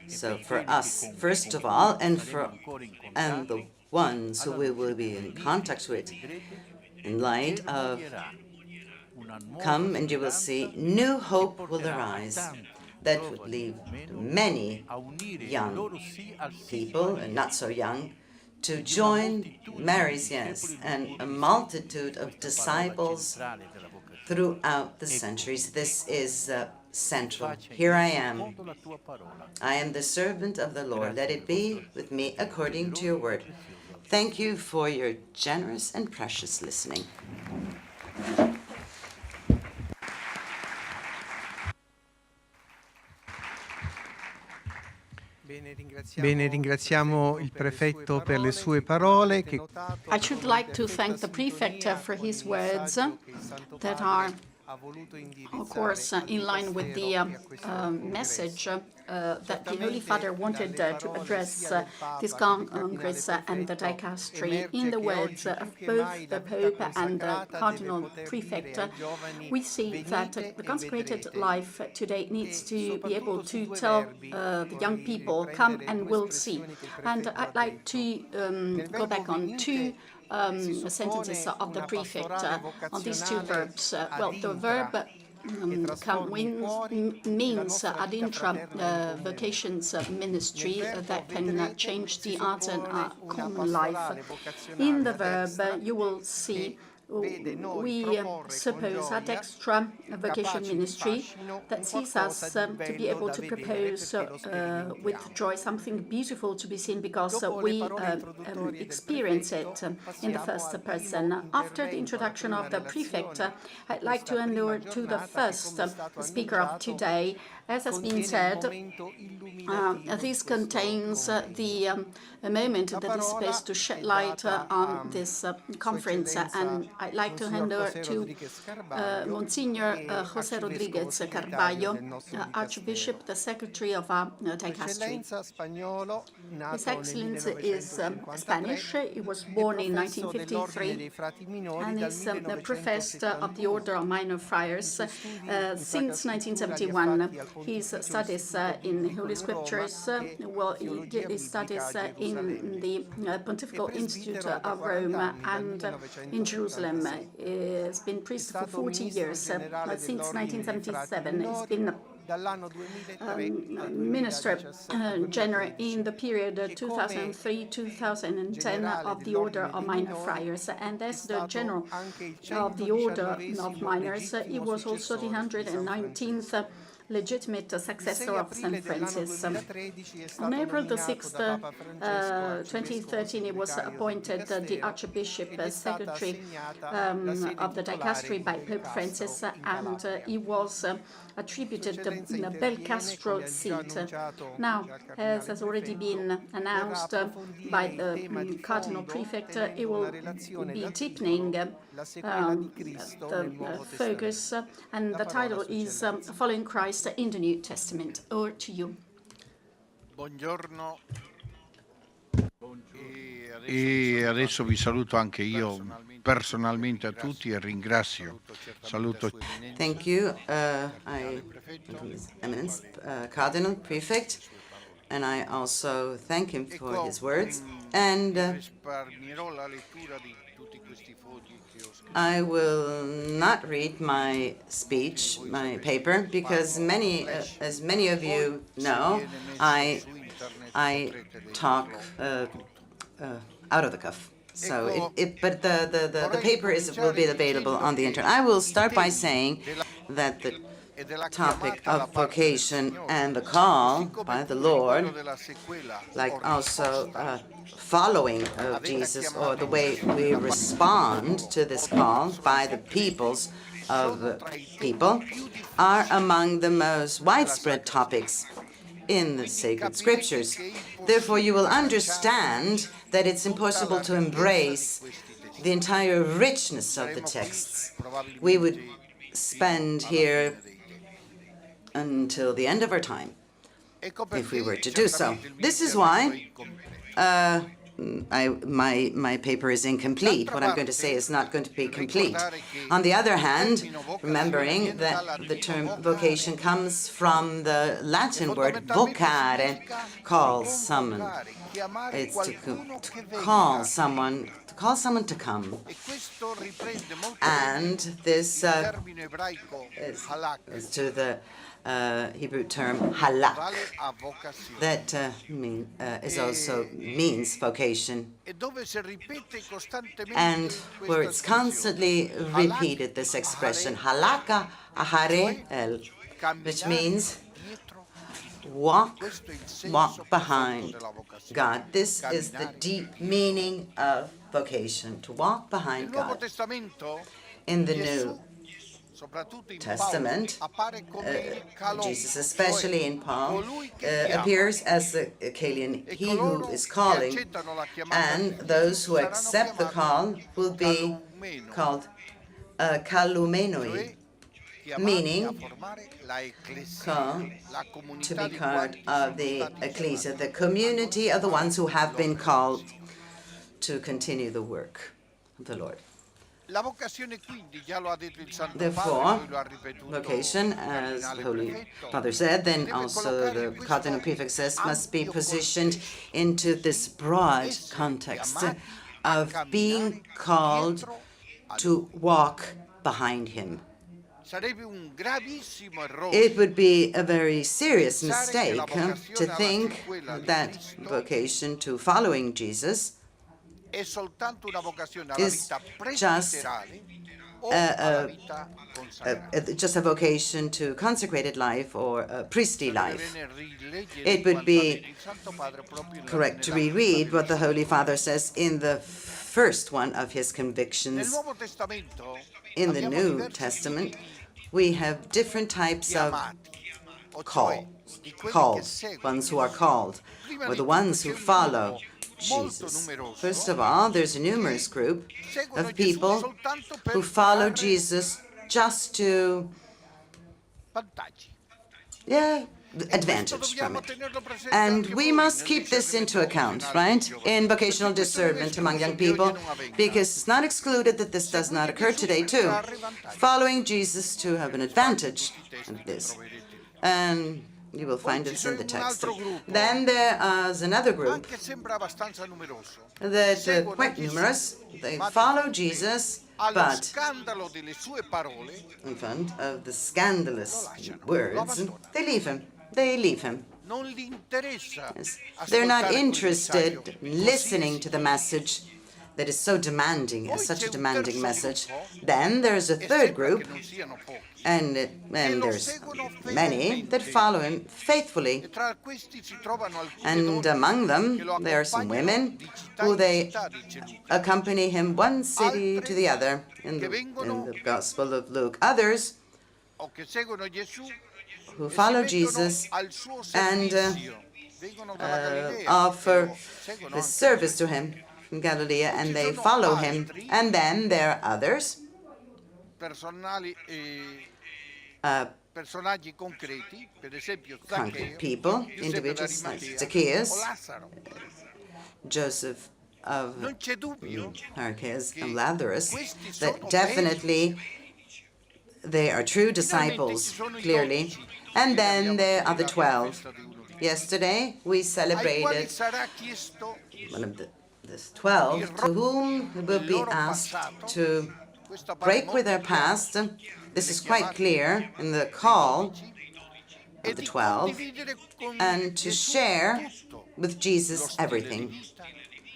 So for us, first of all, and the ones who we will be in contact with, in light of "Come and you will see," new hope will arise that would lead many young people, and not so young, to join Mary's yes and a multitude of disciples throughout the centuries. This is central. Here I am. I am the servant of the Lord. Let it be with me according to your word. Thank you for your generous and precious listening. Bene, ringraziamo il prefetto per le sue parole. I should like to thank the prefect for his words that are, of course, in line with the message that the Holy Father wanted to address this Congress and the Dicastery. In the words of both the Pope and the Cardinal Prefect, we see that the consecrated life today needs to be able to tell the young people, "Come and we'll see." And I'd like to go back on 2 sentences of the prefect on these 2 verbs. Well, the verb come means ad intra vocations ministry that can change the art and common life. In the verb, you will see we suppose ad extra Vocation Ministry that sees us to be able to propose with joy something beautiful to be seen because we experience it in the first person. After the introduction of the prefect, I'd like to hand over to the first speaker of today. As has been said, this contains the moment that is supposed to shed light on this conference and I'd like to hand over to Monsignor José Rodríguez Carballo, Archbishop, the Secretary of our Dicastery. His Excellency is Spanish. He was born in 1953 and is the Prefect of the Order of Minor Friars since 1971. His studies in Holy Scriptures, he did his studies in the Pontifical Institute of Rome and in Jerusalem. He's been priest for 40 years, since 1977. He's been Minister General in the period 2003-2010 of the Order of Minor Friars, and as the General of the Order of Minors, he was also the 119th legitimate successor of St. Francis. On April the 6th, 2013, he was appointed the Archbishop Secretary of the Dicastery by Pope Francis, and he was attributed the Belcastro seat. Now, as has already been announced by the Cardinal Prefect, he will be deepening the focus, and the title is Following Christ in the New Testament. Over to you. Buongiorno. E adesso vi saluto anche io personalmente a tutti e ringrazio. Saluto. Thank you. His Eminence, Cardinal Prefect, and I also thank him for his words. And I will not read my speech, my paper, because as many of you know, I talk out of the cuff. So, but the paper will be available on the internet. I will start by saying that the topic of vocation and the call by the Lord, like also following of Jesus, or the way we respond to this call by the peoples of people, are among the most widespread topics in the sacred scriptures. Therefore, you will understand that it's impossible to embrace the entire richness of the texts. We would spend here until the end of our time if we were to do so. This is why my paper is incomplete. What I'm going to say is not going to be complete. On the other hand, remembering that the term vocation comes from the Latin word vocare, call, summon. It's to call someone to come. And this is to the Hebrew term halak, that means vocation, and where it's constantly repeated, this expression halaka ahare el, which means walk behind God. This is the deep meaning of vocation, to walk behind God. In the New Testament, Jesus, especially in Paul, appears as the Kalian, he who is calling, and those who accept the call will be called kalumenoi, meaning called to be part of the ecclesia, the community of the ones who have been called to continue the work of the Lord. Therefore, vocation, as the Holy Father said, then also the Cardinal Prefect says, must be positioned into this broad context of being called to walk behind him. It would be a very serious mistake to think that vocation to following Jesus is just a vocation to consecrated life or a priestly life. It would be correct to reread what the Holy Father says in the first one of his convictions. In the New Testament, we have different types of calls, ones who are called, or the ones who follow. Jesus. First of all, there's a numerous group of people who follow Jesus just to, advantage from it. And we must keep this into account, right, in vocational discernment among young people, because it's not excluded that this does not occur today, too. Following Jesus to have an advantage of this. And you will find this in the text. Then there is another group that are quite numerous. They follow Jesus, but in front of the scandalous words, they leave him. They leave him. Yes. They're not interested in listening to the message that is so demanding, such a demanding message. Then there's a third group, and there's many that follow him faithfully. And among them, there are some women who they accompany him one city to the other in the Gospel of Luke. Others who follow Jesus and offer the service to him from Galilee, and they follow him. And then there are others, concrete people, individuals like Zacchaeus, Joseph of Arimathea, and Lazarus, that definitely they are true disciples, clearly. And then there are the 12. Yesterday we celebrated one of the 12 to whom will be asked to break with their past. This is quite clear in the call of the 12, and to share with Jesus everything.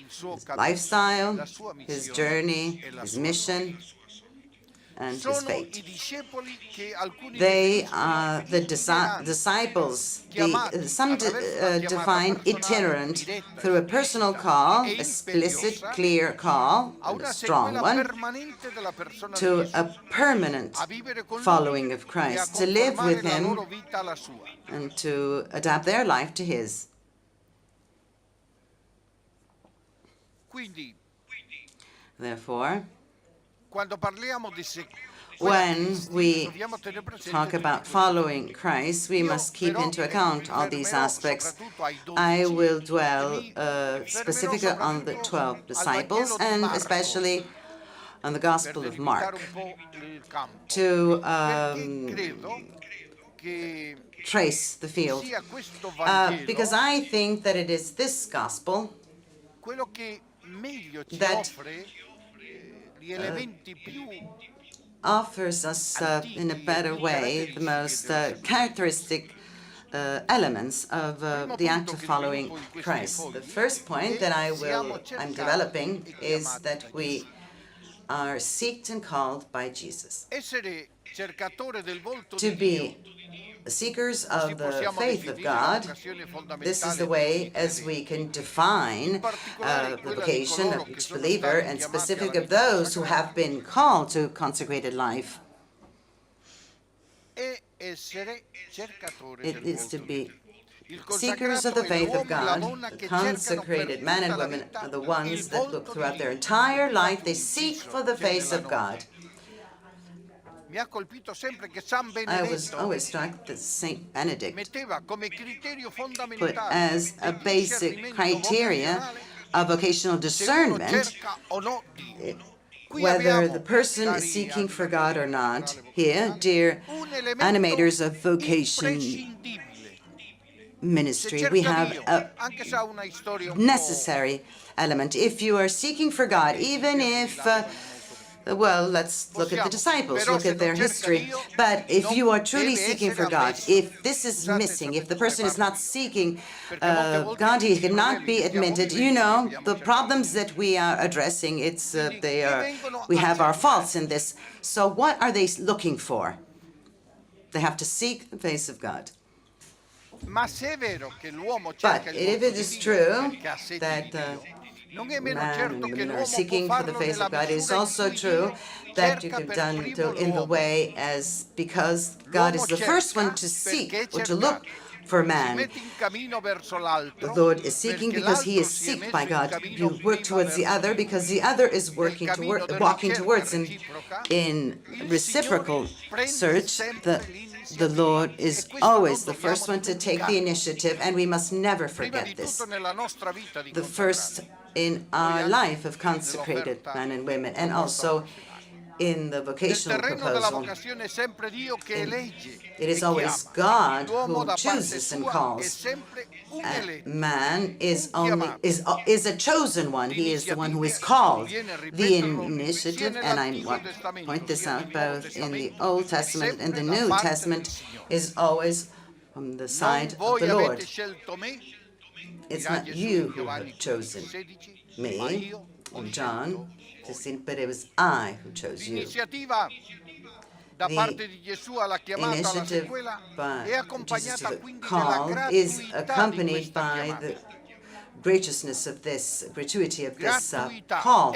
His lifestyle, his journey, his mission, and his fate. They are the disciples. Some define itinerant through a personal call, explicit, clear call, a strong one, to a permanent following of Christ, to live with him and to adapt their life to his. Therefore, when we talk about following Christ, we must keep into account all these aspects. I will dwell specifically on the 12 disciples, and especially on the Gospel of Mark, to trace the field. Because I think that it is this Gospel that offers us in a better way the most characteristic elements of the act of following Christ. The first point that I'm developing is that we are sought and called by Jesus. To be seekers of the faith of God, this is the way as we can define the vocation of each believer, and specific of those who have been called to consecrated life. It is to be seekers of the faith of God. The consecrated men and women are the ones that look throughout their entire life, they seek for the face of God. I was always struck that Saint Benedict put as a basic criteria of vocational discernment whether the person is seeking for God or not. Here, dear animators of Vocation Ministry, we have a necessary element. If you are seeking for God, even if well, let's look at the disciples, look at their history. But if you are truly seeking for God, if this is missing, if the person is not seeking God, he cannot be admitted. You know, the problems that we are addressing, we have our faults in this. So what are they looking for? They have to seek the face of God. But if it is true that man and women are seeking for the face of God, it is also true that you can be done in the way as because God is the first one to seek or to look for man. The Lord is seeking because he is sought by God. You work towards the other because the other is walking towards. And in reciprocal search, the Lord is always the first one to take the initiative, and we must never forget this. The first in our life of consecrated men and women, and also in the vocational proposal. It is always God who chooses and calls. Man is a chosen one. He is the one who is called. The initiative, and I want to point this out both in the Old Testament and the New Testament, is always from the side of the Lord. It's not you who have chosen me, or John, but it was I who chose you. The initiative by Jesus to the call is accompanied by the graciousness of this, gratuity of this call.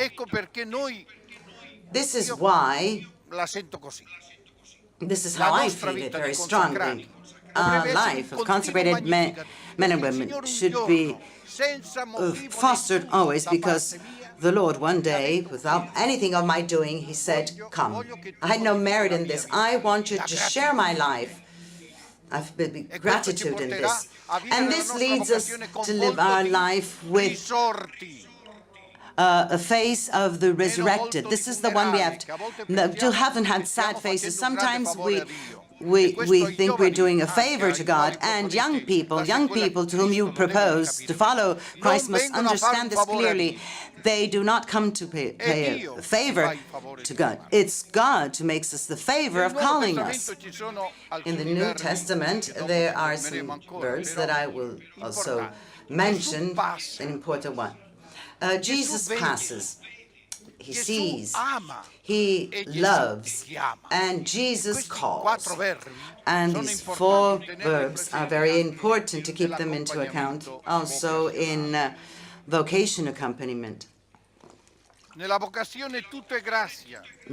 This is why, this is how I feel it very strongly. Our life of consecrated men and women should be fostered always, because the Lord one day, without anything of my doing, he said, come. I had no merit in this. I want you to share my life. I've been gratitude in this. And this leads us to live our life with a face of the resurrected. This is the one we have to haven't had sad faces. Sometimes we think we're doing a favor to God, and young people to whom you propose to follow Christ must understand this clearly. They do not come to pay a favor to God. It's God who makes us the favor of calling us. In the New Testament, there are some verbs that I will also mention, an important one. Jesus passes. He sees, he loves, and Jesus calls. And these 4 verbs are very important to keep them into account, also in vocation accompaniment. In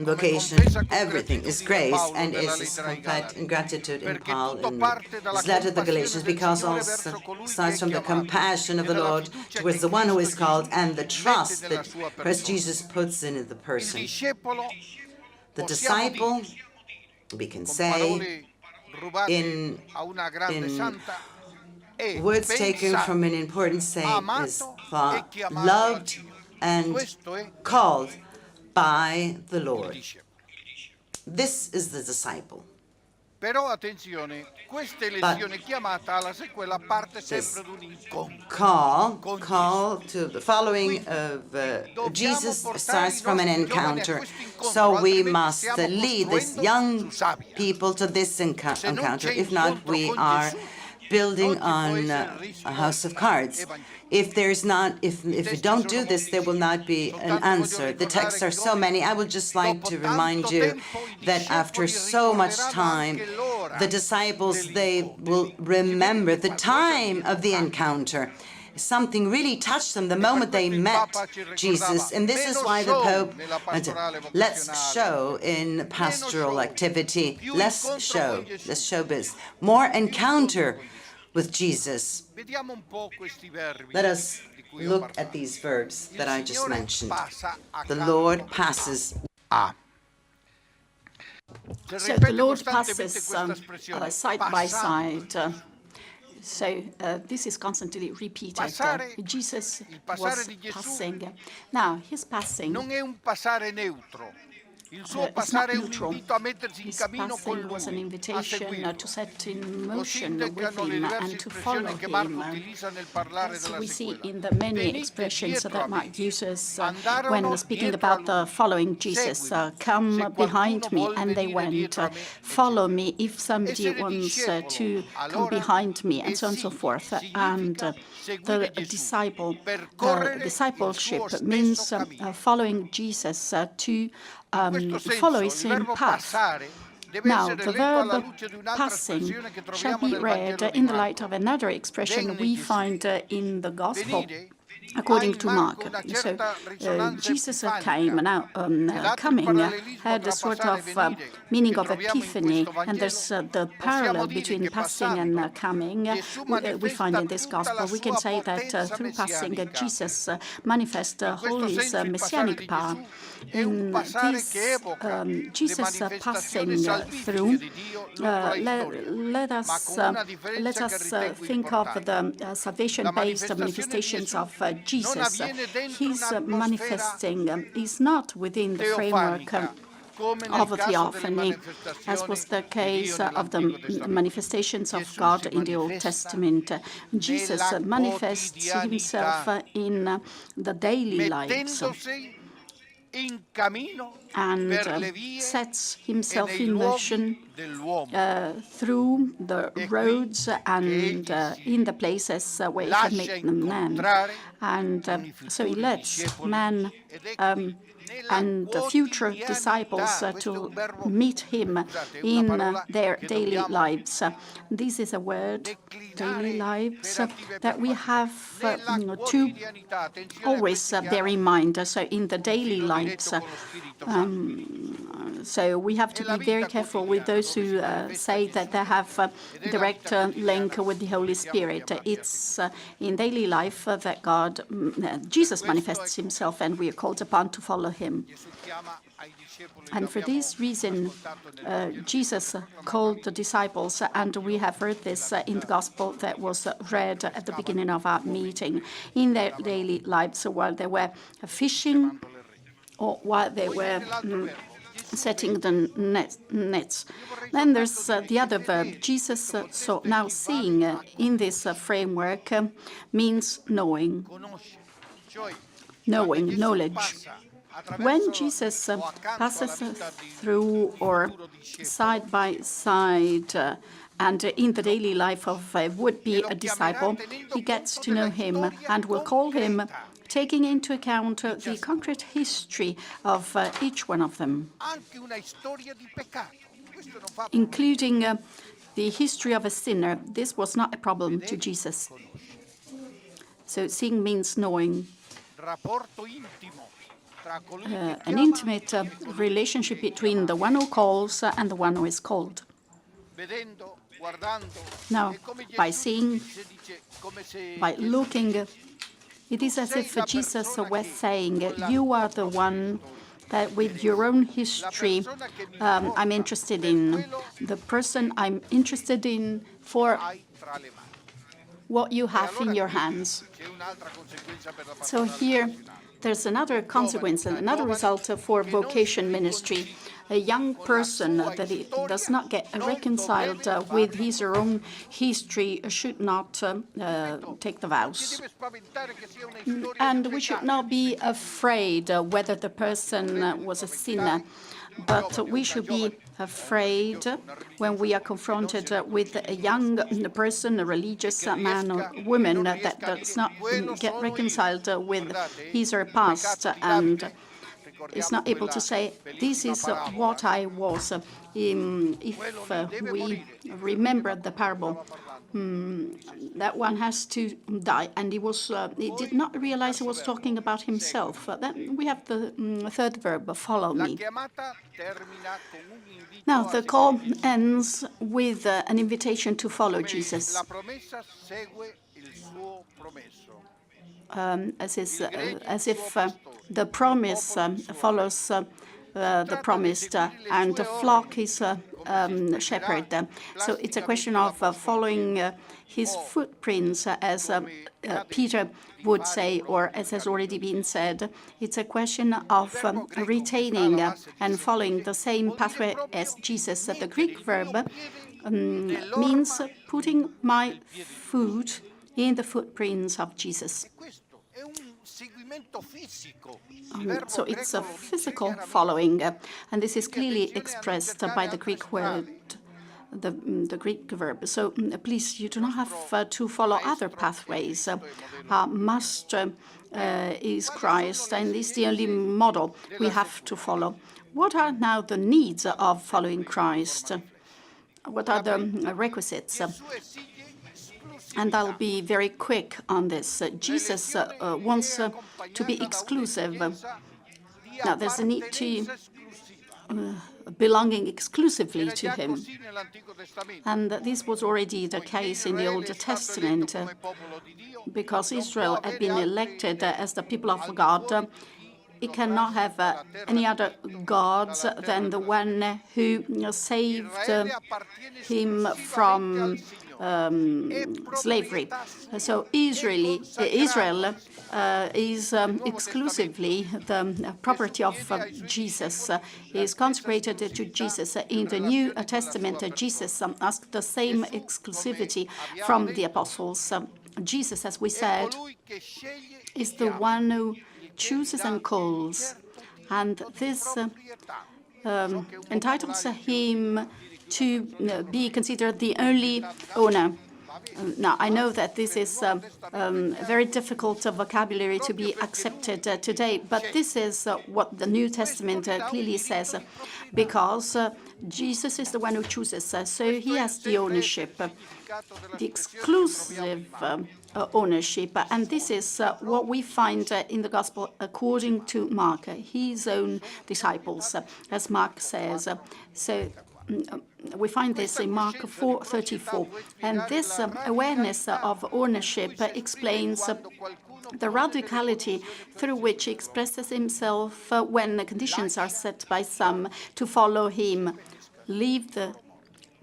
vocation, everything is grace, and is complete in gratitude in Paul in his letter to the Galatians, because also starts from the compassion of the Lord towards the one who is called, and the trust that Christ Jesus puts in the person. The disciple, we can say, in words taken from an important saint, is thought, loved and called by the Lord. This is the disciple. But this call to the following of Jesus starts from an encounter. So we must lead these young people to this encounter. If not, we are building on a house of cards. If we don't do this, there will not be an answer. The texts are so many. I would just like to remind you that after so much time, the disciples, they will remember the time of the encounter. Something really touched them the moment they met Jesus. And this is why the Pope, let's show in pastoral activity, let's show this, more encounter with Jesus. Let us look at these verbs that I just mentioned. The Lord passes. So the Lord passes side by side. So this is constantly repeated. Jesus was passing. Now, his passing it's not neutral. His passing was an invitation to set in motion with him and to follow him. As we see in the many expressions that Mark uses when speaking about the following Jesus, come behind me, and they went, follow me if somebody wants to come behind me, and so on and so forth. And the discipleship means following Jesus to follow his same path. Now, the verb passing shall be read in the light of another expression we find in the Gospel. according to Mark. So Jesus came, now coming had a sort of meaning of epiphany, and there's the parallel between passing and coming we find in this gospel. We can say that through passing, Jesus manifests all his messianic power. In this Jesus passing through, let us think of the salvation-based manifestations of Jesus. His manifesting is not within the framework of theophany, as was the case of the manifestations of God in the Old Testament. Jesus manifests himself in the daily lives and sets himself in motion through the roads and in the places where he can make them man. And so he lets man and the future disciples to meet him in their daily lives. This is a word, daily lives, that we have to always bear in mind. So in the daily lives, so we have to be very careful with those who say that they have a direct link with the Holy Spirit. It's in daily life that Jesus manifests himself, and we are called upon to follow him. And for this reason, Jesus called the disciples, and we have heard this in the gospel that was read at the beginning of our meeting, in their daily lives while they were fishing or while they were setting the nets. Then there's the other verb. Jesus, so now seeing in this framework means knowing, knowledge. When Jesus passes through or side by side and in the daily life of a would-be a disciple, he gets to know him and will call him, taking into account the concrete history of each one of them, including the history of a sinner. This was not a problem to Jesus. So seeing means knowing. An intimate relationship between the one who calls and the one who is called. Now, by seeing, by looking, it is as if Jesus was saying, you are the one that with your own history I'm interested in, the person I'm interested in for what you have in your hands. So here, there's another consequence and another result for Vocation Ministry. A young person that does not get reconciled with his or own history should not take the vows. And we should not be afraid whether the person was a sinner, but we should be afraid when we are confronted with a young person, a religious man or woman that does not get reconciled with his or her past and is not able to say, this is what I was. If we remember the parable, that one has to die, and he did not realize he was talking about himself. Then we have the third verb, follow me. Now, the call ends with an invitation to follow Jesus. As if the promise follows the promised, and the flock is shepherd. So it's a question of following his footprints, as Peter would say, or as has already been said. It's a question of retaining and following the same pathway as Jesus. The Greek verb means putting my foot in the footprints of Jesus. So it's a physical following, and this is clearly expressed by the Greek word, the Greek verb. So please, you do not have to follow other pathways. Master is Christ, and this is the only model we have to follow. What are now the needs of following Christ? What are the requisites? And I'll be very quick on this. Jesus wants to be exclusive. Now, there's a need to belonging exclusively to him. And this was already the case in the Old Testament, because Israel had been elected as the people of God. It cannot have any other gods than the one who saved him from slavery. So Israel is exclusively the property of Jesus. Is consecrated to Jesus. In the New Testament, Jesus asked the same exclusivity from the apostles. Jesus, as we said, is the one who chooses and calls, and this entitles him to be considered the only owner. Now, I know that this is a very difficult vocabulary to be accepted today, but this is what the New Testament clearly says, because Jesus is the one who chooses, so he has the ownership, the exclusive ownership, and this is what we find in the Gospel according to Mark, his own disciples, as Mark says. So we find this in Mark 4:34, and this awareness of ownership explains the radicality through which he expresses himself when the conditions are set by some to follow him. Leave the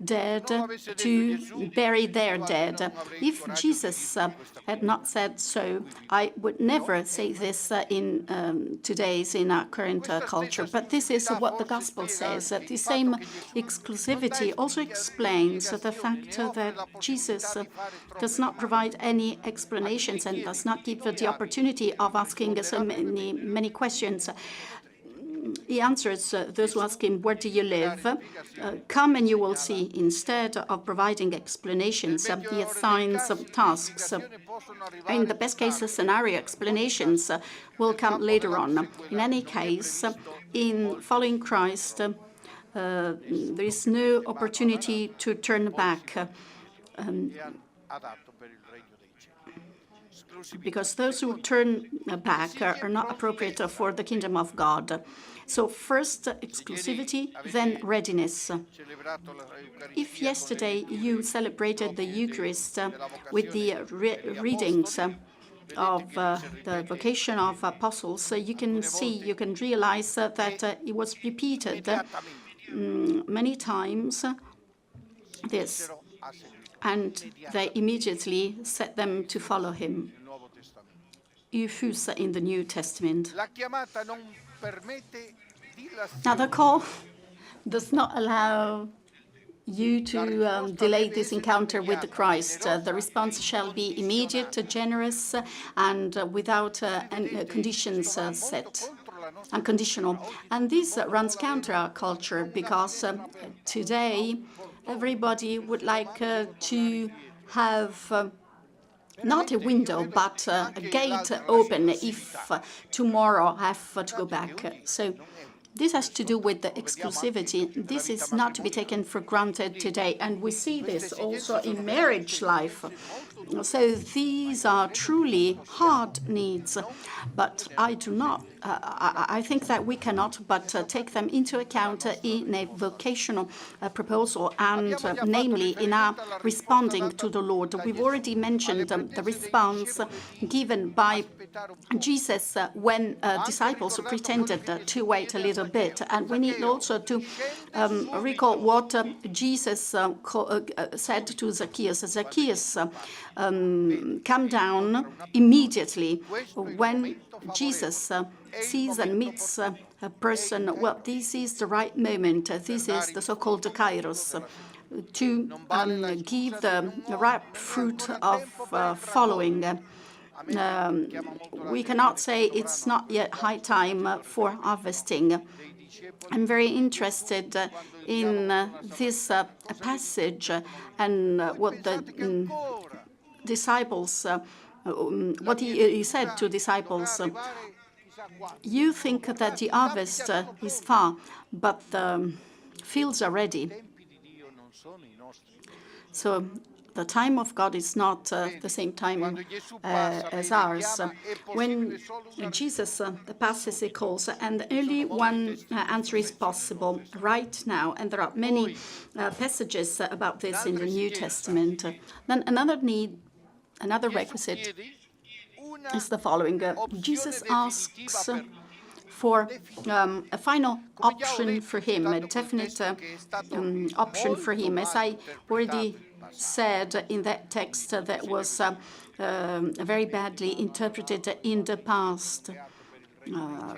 dead to bury their dead. If Jesus had not said so, I would never say this in our current culture. But this is what the Gospel says. The same exclusivity also explains the fact that Jesus does not provide any explanations and does not give the opportunity of asking so many questions. He answers those who ask him, "Where do you live? Come and you will see." Instead of providing explanations, he assigns tasks. In the best case scenario, explanations will come later on. In any case, in following Christ, there is no opportunity to turn back, because those who turn back are not appropriate for the kingdom of God. So first exclusivity, then readiness. If yesterday you celebrated the Eucharist with the readings of the vocation of apostles, you can realize that it was repeated many times, this, and they immediately set them to follow him. Euphus in the New Testament. Now, the call does not allow you to delay this encounter with the Christ. The response shall be immediate, generous, and without conditions set. Unconditional. And this runs counter our culture, because today everybody would like to have not a window, but a gate open if tomorrow I have to go back. So this has to do with the exclusivity. This is not to be taken for granted today, and we see this also in marriage life. So these are truly hard needs, but I do not. I think that we cannot but take them into account in a vocational proposal, and namely in our responding to the Lord. We've already mentioned the response given by Jesus when disciples pretended to wait a little bit, and we need also to recall what Jesus said to Zacchaeus. Zacchaeus, come down immediately. When Jesus sees and meets a person, well, this is the right moment. This is the so-called kairos, to give the ripe fruit of following. We cannot say it's not yet high time for harvesting. I'm very interested in this passage and what the disciples, what he said to disciples. You think that the harvest is far, but the fields are ready. So the time of God is not the same time as ours. When Jesus passes, he calls, and only one answer is possible right now. And there are many passages about this in the New Testament. Then another requisite is the following. Jesus asks for a final option for him, a definite option for him. As I already said in that text that was very badly interpreted in the past.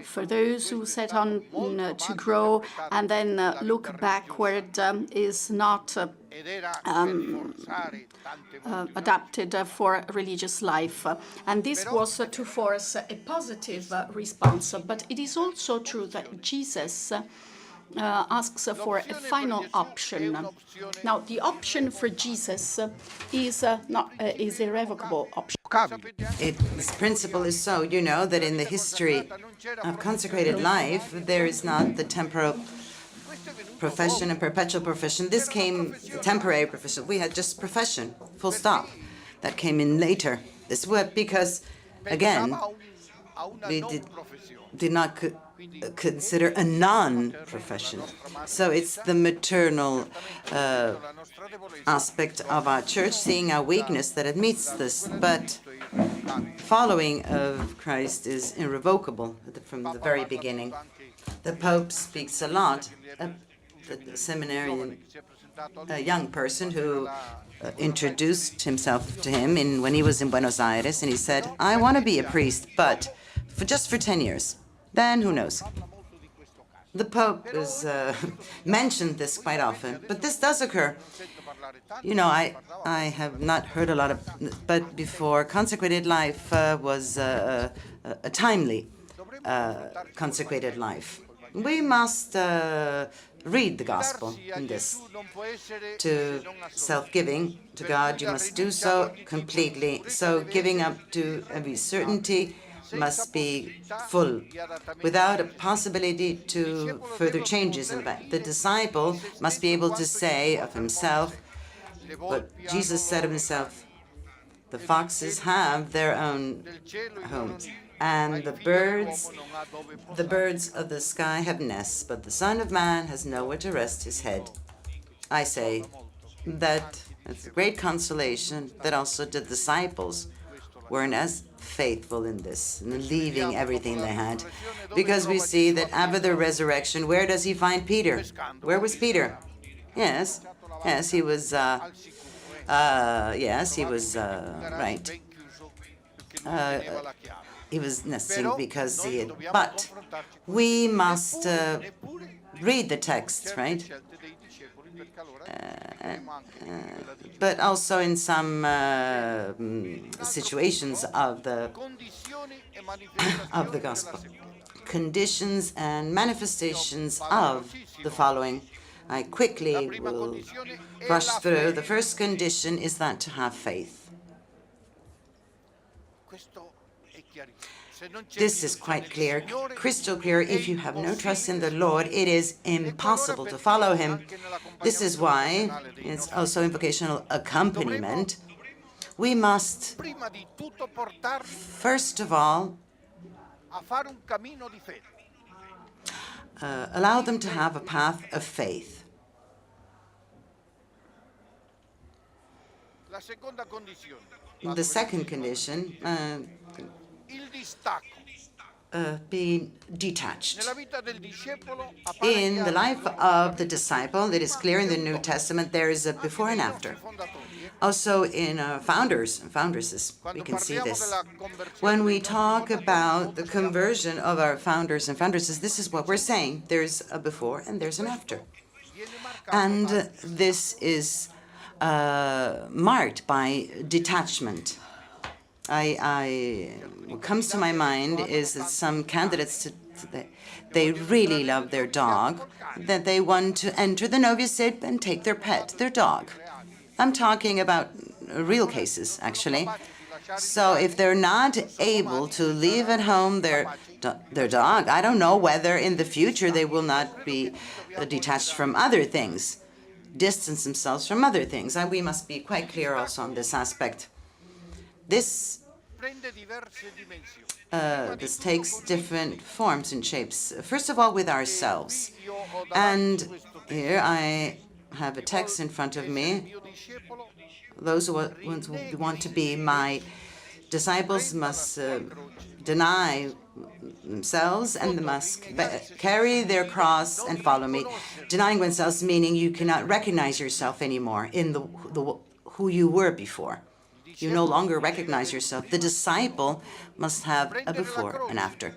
For those who set on to grow and then look backward is not adapted for religious life. And this was to force a positive response. But it is also true that Jesus asks for a final option. Now, the option for Jesus is is irrevocable option. This principle is so, you know, that in the history of consecrated life, there is not the temporal profession and perpetual profession. This came, temporary profession. We had just profession, full stop. That came in later. This word, because, again, we did not consider a non-profession. So it's the maternal aspect of our church, seeing our weakness, that admits this. But following of Christ is irrevocable from the very beginning. The Pope speaks a lot. The seminarian, a young person who introduced himself to him when he was in Buenos Aires, and he said, I want to be a priest, but just for 10 years. Then who knows? The Pope has mentioned this quite often, but this does occur. You know, I have not heard a lot of, but before consecrated life was a timely consecrated life. We must read the gospel in this. To self-giving to God, you must do so completely. So giving up to every certainty must be full, without a possibility to further changes in that. The disciple must be able to say of himself what Jesus said of himself: the foxes have their own homes, and the birds of the sky have nests, but the Son of Man has nowhere to rest his head. I say that it's a great consolation that also the disciples weren't as faithful in this, in leaving everything they had, because we see that after the resurrection, where does he find Peter? Where was Peter? Yes, he was. Right. He was nesting because he had. But we must read the text, right? But also in some situations of the gospel, conditions and manifestations of the following. I quickly will rush through. The first condition is that to have faith. This is quite clear, crystal clear. If you have no trust in the Lord, it is impossible to follow him. This is why it's also in vocational accompaniment. We must, first of all, allow them to have a path of faith. The second condition, being detached. In the life of the disciple, it is clear in the New Testament there is a before and after. Also in founders and foundresses, we can see this. When we talk about the conversion of our founders and foundresses, this is what we're saying. There's a before and there's an after. And this is marked by detachment. What comes to my mind is that some candidates, they really love their dog, that they want to enter the novitiate and take their pet, their dog. I'm talking about real cases, actually. So if they're not able to leave at home their dog, I don't know whether in the future they will not be detached from other things. distance themselves from other things. And we must be quite clear also on this aspect. This takes different forms and shapes. First of all, with ourselves. And here I have a text in front of me. Those who want to be my disciples must deny themselves, and they must carry their cross and follow me. Denying oneself meaning you cannot recognize yourself anymore in who you were before. You no longer recognize yourself. The disciple must have a before and after.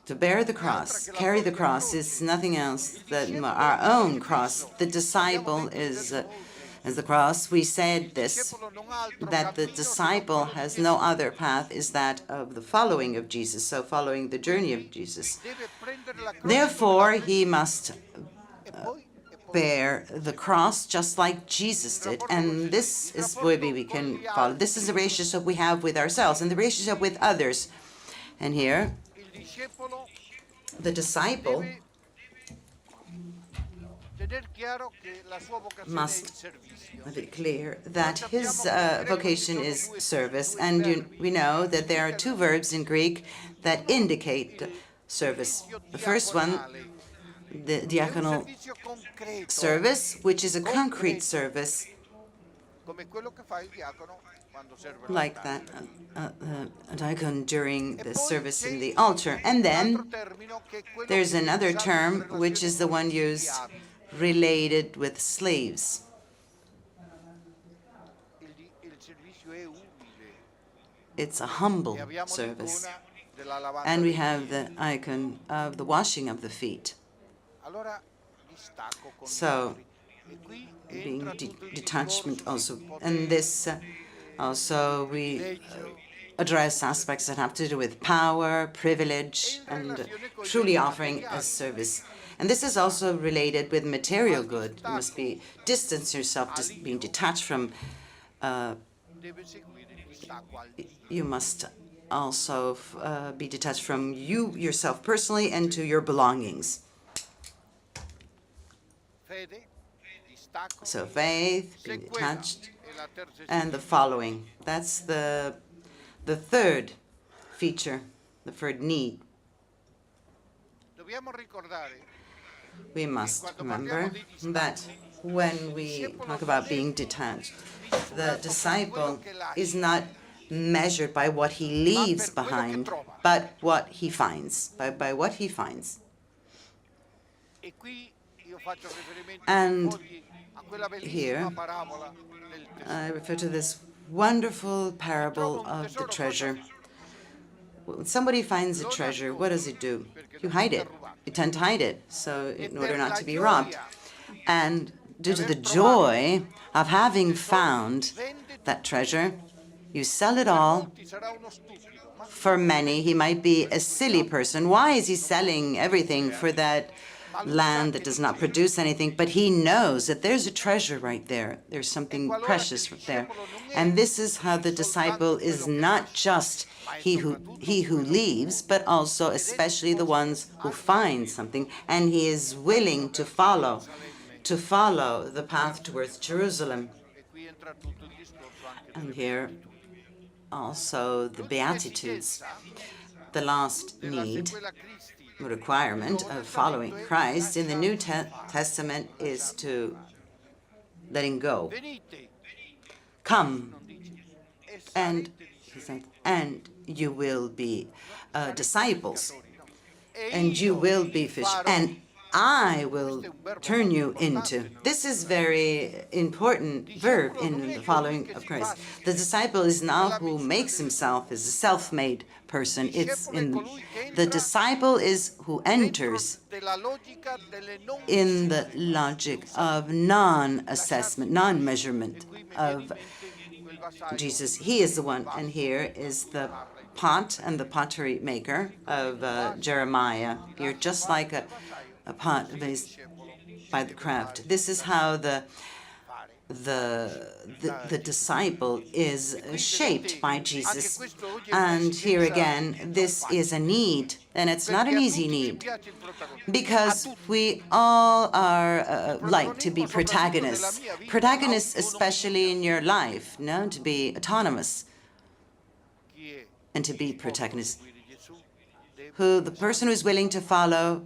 To bear the cross, carry the cross, is nothing else than our own cross. The disciple is the cross. We said this, that the disciple has no other path, is that of the following of Jesus, so following the journey of Jesus. Therefore, he must bear the cross just like Jesus did, and this is where we can follow. This is the relationship we have with ourselves and the relationship with others. And here, the disciple must make it clear that his vocation is service, and we know that there are two verbs in Greek that indicate service. The first one, the diaconal service, which is a concrete service, like that a diacon during the service in the altar. And then there's another term, which is the one used related with slaves. It's a humble service. And we have the icon of the washing of the feet. So, being detachment also. And this also we address aspects that have to do with power, privilege, and truly offering a service. And this is also related with material good. You must be distance yourself, just being detached from. You must also be detached from you yourself personally and to your belongings. So faith, being detached, and the following. That's the third feature, the third need. We must remember that when we talk about being detached, the disciple is not measured by what he leaves behind, but what he finds, by what he finds. And here, I refer to this wonderful parable of the treasure. When somebody finds a treasure, what does he do? You hide it. You tend to hide it, so in order not to be robbed. And due to the joy of having found that treasure, you sell it all. For many, he might be a silly person. Why is he selling everything for that land that does not produce anything? But he knows that there's a treasure right there. There's something precious there. And this is how the disciple is not just he who leaves, but also especially the ones who find something. And he is willing to follow the path towards Jerusalem. And here also the Beatitudes, the last need, requirement of following Christ in the New Testament is to letting go. Come, and he said, and you will be disciples, and you will be fish, and I will turn you into. This is very important verb in the following of Christ. The disciple is not who makes himself as a self-made person. It's in the disciple is who enters in the logic of non-assessment, non-measurement of Jesus. He is the one, and here is the pot and the pottery maker of Jeremiah. You're just like a pot raised by the craft. This is how the the disciple is shaped by Jesus. And here again, this is a need, and it's not an easy need, because we all are like to be protagonists. Protagonists, especially in your life, no? To be autonomous and to be protagonists. The person who is willing to follow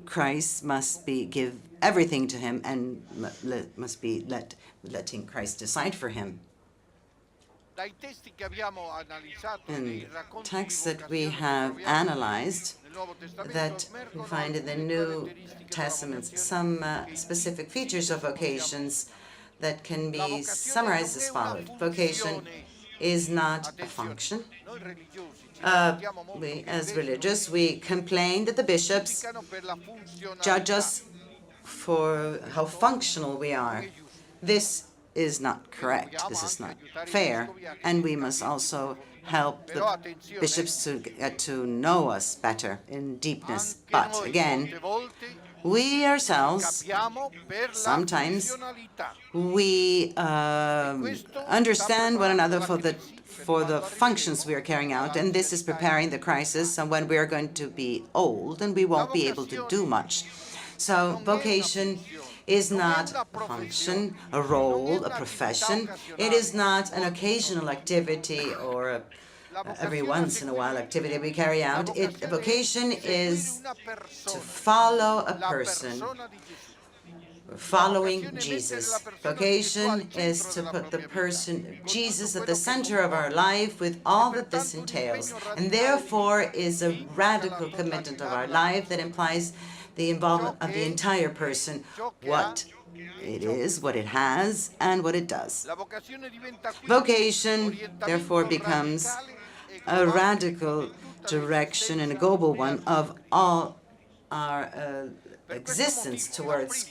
Christ must give everything to him and must be letting Christ decide for him. In texts that we have analyzed, that we find in the New Testament some specific features of vocations that can be summarized as follows. Vocation is not a function. We, as religious, we complain that the bishops judge us for how functional we are. This is not correct. This is not fair. And we must also help the bishops to get to know us better in deepness. But again, we ourselves, sometimes, we understand one another for the functions we are carrying out, and this is preparing the crisis and when we are going to be old and we won't be able to do much. So vocation is not a function, a role, a profession. It is not an occasional activity or every once in a while activity we carry out. A vocation is to follow a person, following Jesus. Vocation is to put the person, Jesus, at the center of our life with all that this entails, and therefore is a radical commitment of our life that implies the involvement of the entire person, what it is, what it has, and what it does. Vocation, therefore, becomes a radical direction and a global one of all our existence towards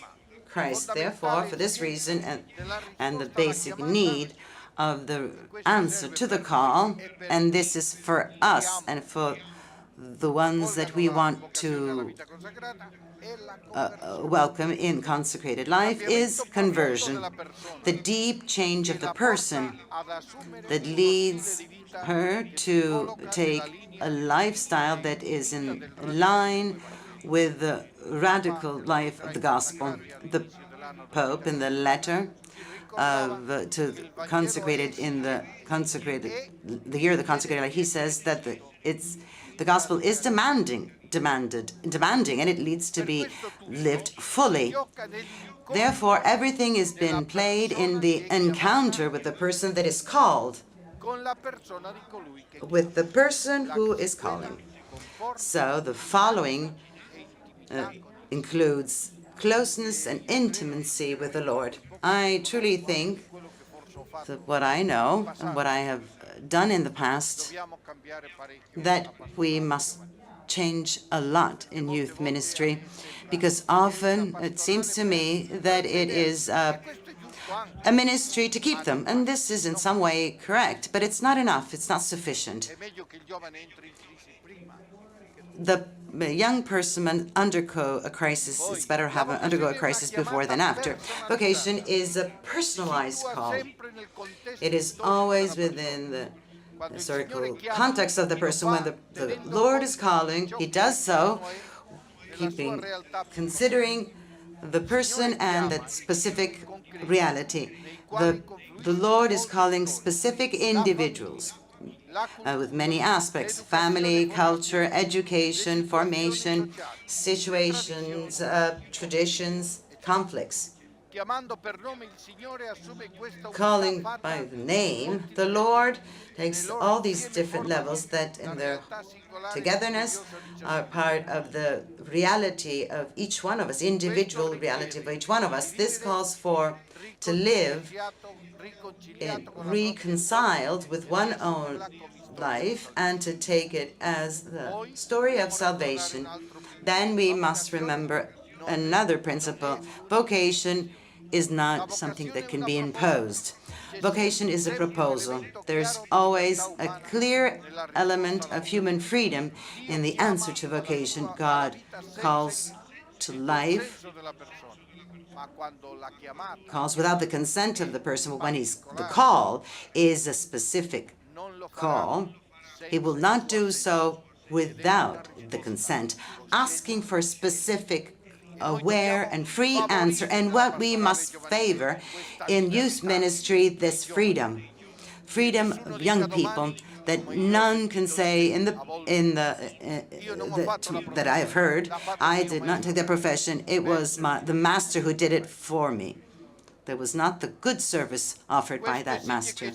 Christ. Therefore, for this reason and the basic need of the answer to the call, and this is for us and for the ones that we want to welcome in consecrated life, is conversion, the deep change of the person that leads her to take a lifestyle that is in line with the radical life of the gospel. The Pope, in the letter to consecrated in the year of the consecrated life, he says that the gospel is demanding, and it needs to be lived fully. Therefore, everything has been played in the encounter with the person that is called, with the person who is calling. So the following includes closeness and intimacy with the Lord. I truly think that what I know and what I have done in the past, that we must change a lot in youth ministry, because often it seems to me that it is a ministry to keep them, and this is in some way correct, but it's not enough, it's not sufficient. The young person undergo a crisis, it's better to undergo a crisis before than after. Vocation is a personalized call. It is always within the historical context of the person. When the Lord is calling, he does so considering the person and that specific reality. The Lord is calling specific individuals with many aspects: family, culture, education, formation, situations, traditions, conflicts. Calling by the name, the Lord takes all these different levels that in their togetherness are part of the reality of each one of us, individual reality of each one of us. This calls for to live reconciled with one own life and to take it as the story of salvation. Then we must remember another principle. Vocation is not something that can be imposed. Vocation is a proposal. There's always a clear element of human freedom in the answer to vocation. God calls to life calls without the consent of the person, but when the call is a specific call, he will not do so without the consent, asking for specific, aware, and free answer. And what we must favor in youth ministry, this freedom of young people, that none can say that I have heard, I did not take that profession. It was the master who did it for me. There was not the good service offered by that master.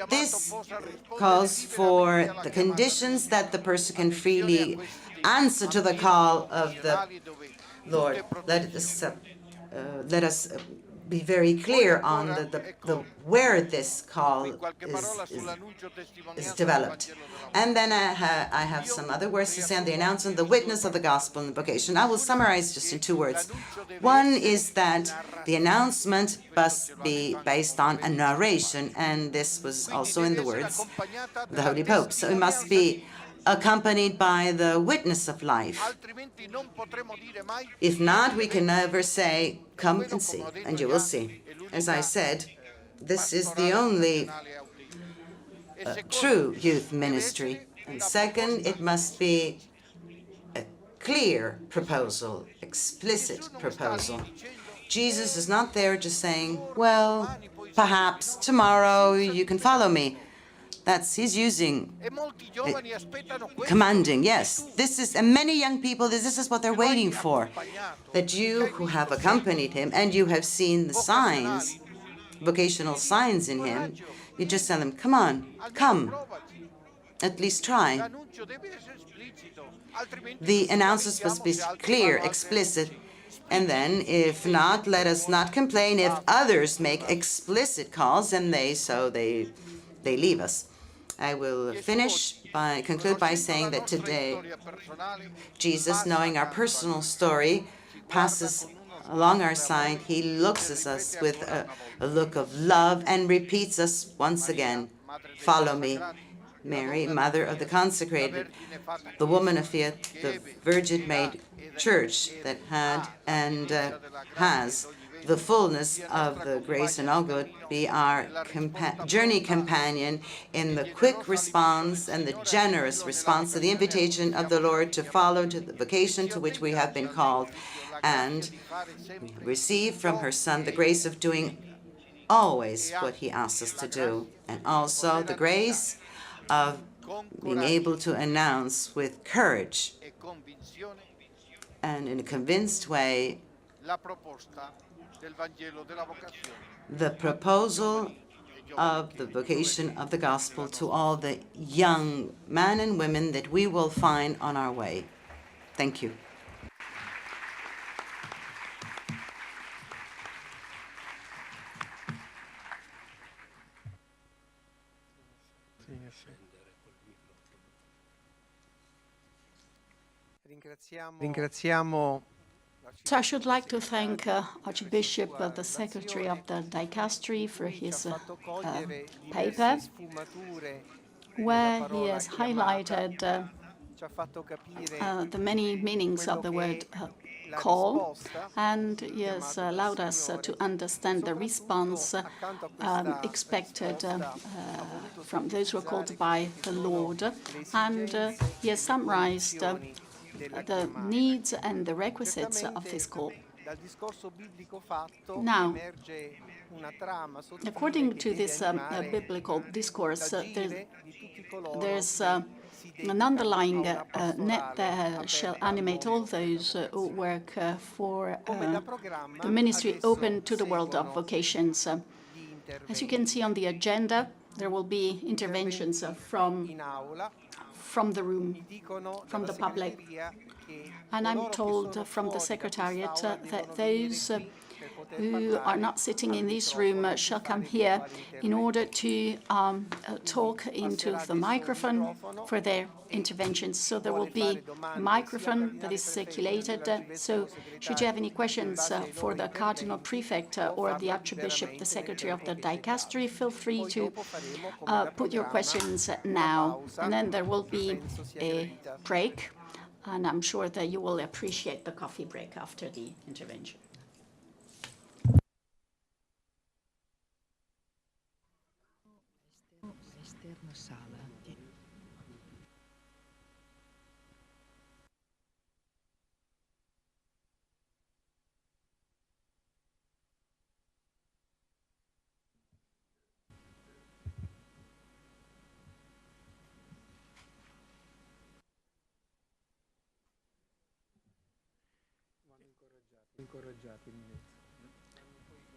This calls for the conditions that the person can freely answer to the call of the Lord. Let us be very clear on where this call is developed. And then I have some other words to say on the announcement, the witness of the gospel and the vocation. I will summarize just in 2 words. One is that the announcement must be based on a narration, and this was also in the words of the Holy Pope. So it must be accompanied by the witness of life. If not, we can never say, come and see, and you will see. As I said, this is the only true youth ministry. And second, it must be a clear proposal, explicit proposal. Jesus is not there just saying, well, perhaps tomorrow you can follow me. He's using commanding, yes. And many young people, this is what they're waiting for. That you who have accompanied him and you have seen the signs, vocational signs in him, you just tell them, come on, come. At least try. The announcers must be clear, explicit, and then, if not, let us not complain if others make explicit calls and they leave us. I will conclude by saying that today, Jesus, knowing our personal story, passes along our side. He looks at us with a look of love and repeats us once again, follow me. Mary, Mother of the Consecrated, the woman of faith, the Virgin-made Church that had and has the fullness of the grace and all good, be our journey companion in the quick response and the generous response to the invitation of the Lord to follow to the vocation to which we have been called, and receive from her Son the grace of doing always what he asks us to do, and also the grace of being able to announce with courage and in a convinced way the proposal of the vocation of the gospel to all the young men and women that we will find on our way. Thank you. Ringraziamo. So I should like to thank Archbishop, the Secretary of the Dicastery, for his paper, where he has highlighted the many meanings of the word call, and he has allowed us to understand the response expected from those who are called by the Lord, and he has summarized the needs and the requisites of this call. Now, according to this biblical discourse, there's an underlying net that shall animate all those who work for the ministry open to the world of vocations. As you can see on the agenda, there will be interventions from the room, from the public. And I'm told from the Secretariat that those who are not sitting in this room shall come here in order to talk into the microphone for their interventions. So there will be a microphone that is circulated. So should you have any questions for the Cardinal Prefect or the Archbishop, the Secretary of the Dicastery, feel free to put your questions now. And then there will be a break and I'm sure that you will appreciate the coffee break after the intervention.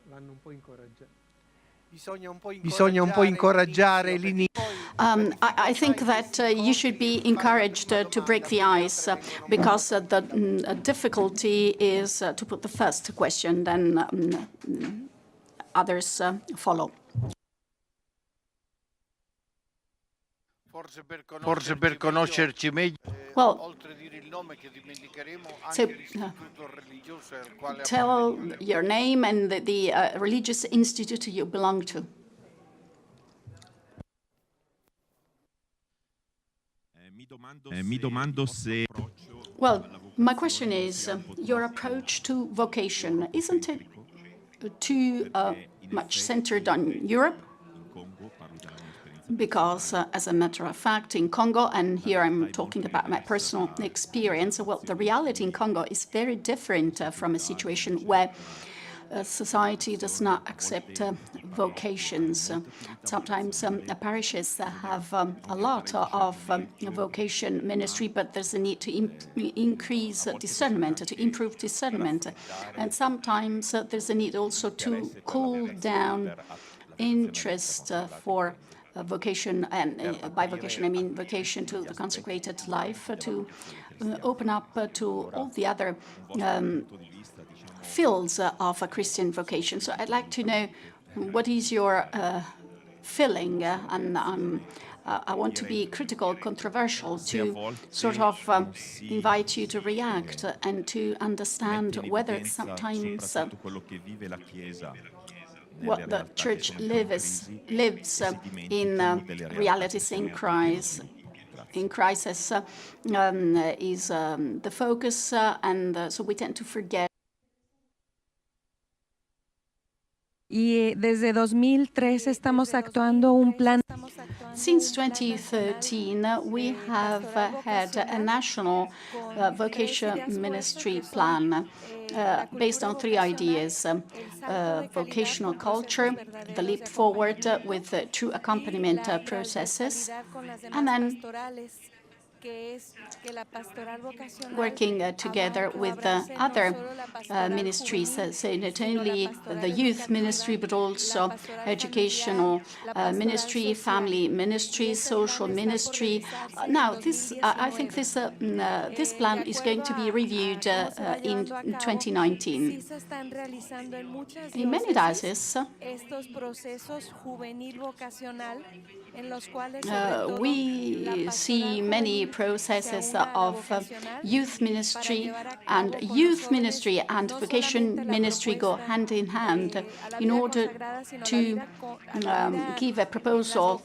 Vanno un po' incoraggiati. Bisogna un po' incoraggiare l'inizio. I think that you should be encouraged to break the ice because the difficulty is to put the first question, then others follow. Forse per conoscerci meglio, Well, oltre a dire il nome che dimenticheremo, so, anche l'istituto religioso al quale tell your name and the religious institute you belong to. Mi domando se... Well, my question is, your approach to vocation, isn't it too much centered on Europe? Because, as a matter of fact, in Congo, and here I'm talking about my personal experience, well, the reality in Congo is very different from a situation where society does not accept vocations. Sometimes parishes have a lot of vocation ministry, but there's a need to increase discernment, to improve discernment. And sometimes there's a need also to cool down interest for vocation, and by vocation I mean vocation to the consecrated life, to open up to all the other fields of a Christian vocation. So I'd like to know what is your feeling, and I want to be critical, controversial, to sort of invite you to react and to understand whether sometimes what the Church lives in realities in crisis is the focus, and so we tend to forget. Y desde 2003 estamos actuando un plan. Since 2013, we have had a national vocation ministry plan based on 3 ideas: vocational culture, the leap forward with true accompaniment processes, and then working together with other ministries, so not only the youth ministry, but also educational ministry, family ministry, social ministry. Now, I think this plan is going to be reviewed in 2019. In many dioceses, we see many processes of youth ministry and vocation ministry go hand in hand in order to give a proposal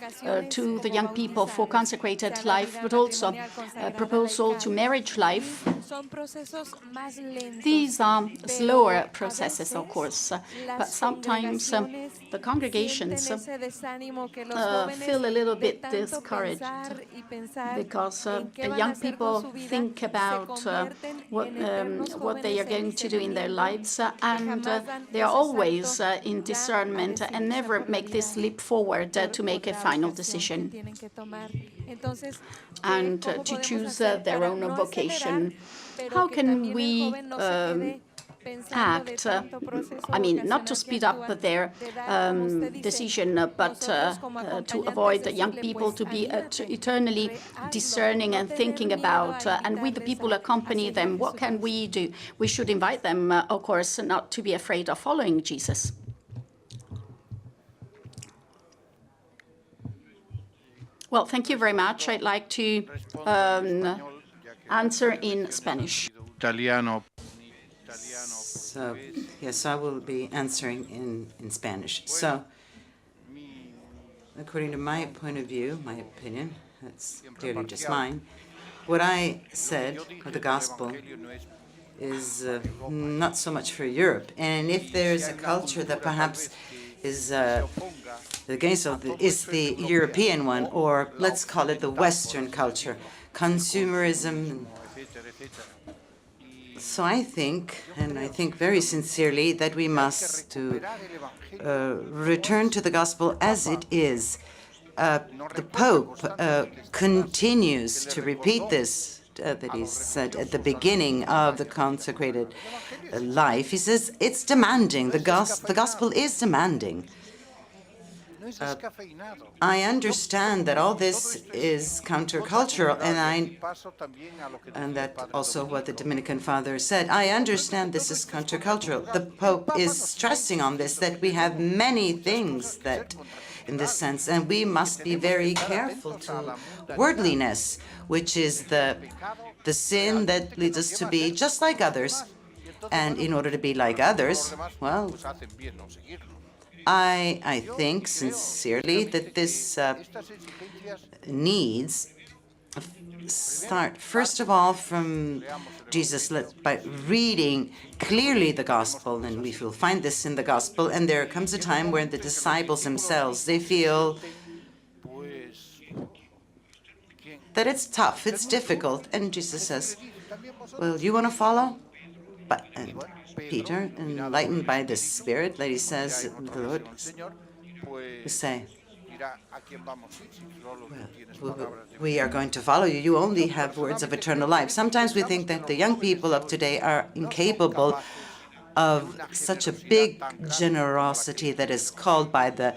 to the young people for consecrated life, but also a proposal to marriage life. These are slower processes, of course, but sometimes the congregations feel a little bit discouraged because the young people think about what they are going to do in their lives, and they are always in discernment and never make this leap forward to make a final decision and to choose their own vocation. How can we act, I mean, not to speed up their decision, but to avoid the young people to be eternally discerning and thinking about, and we, the people, accompany them? What can we do? We should invite them, of course, not to be afraid of following Jesus. Well, thank you very much. I'd like to answer in Spanish. Italiano. So, yes, I will be answering in Spanish. So, according to my point of view, my opinion, that's clearly just mine, What I said of the gospel is not so much for Europe. And if there's a culture that perhaps is against is the European one, or let's call it the Western culture, consumerism. So I think, and I think very sincerely, that we must return to the gospel as it is. The Pope continues to repeat this, that he said at the beginning of the consecrated life. He says it's demanding. The gospel is demanding. I understand that all this is countercultural, and that also what the Dominican Father said. I understand this is countercultural. The Pope is stressing on this, that we have many things that in this sense, and we must be very careful to worldliness, which is the sin that leads us to be just like others. And in order to be like others, well, I think sincerely that this needs start first of all from Jesus, by reading clearly the gospel, and we will find this in the gospel. And there comes a time where the disciples themselves, they feel that it's tough, it's difficult, and Jesus says, well, you want to follow? But and Peter, enlightened by the Spirit, that he says, the Lord will say, well, we are going to follow you. You only have words of eternal life. Sometimes we think that the young people of today are incapable of such a big generosity that is called by the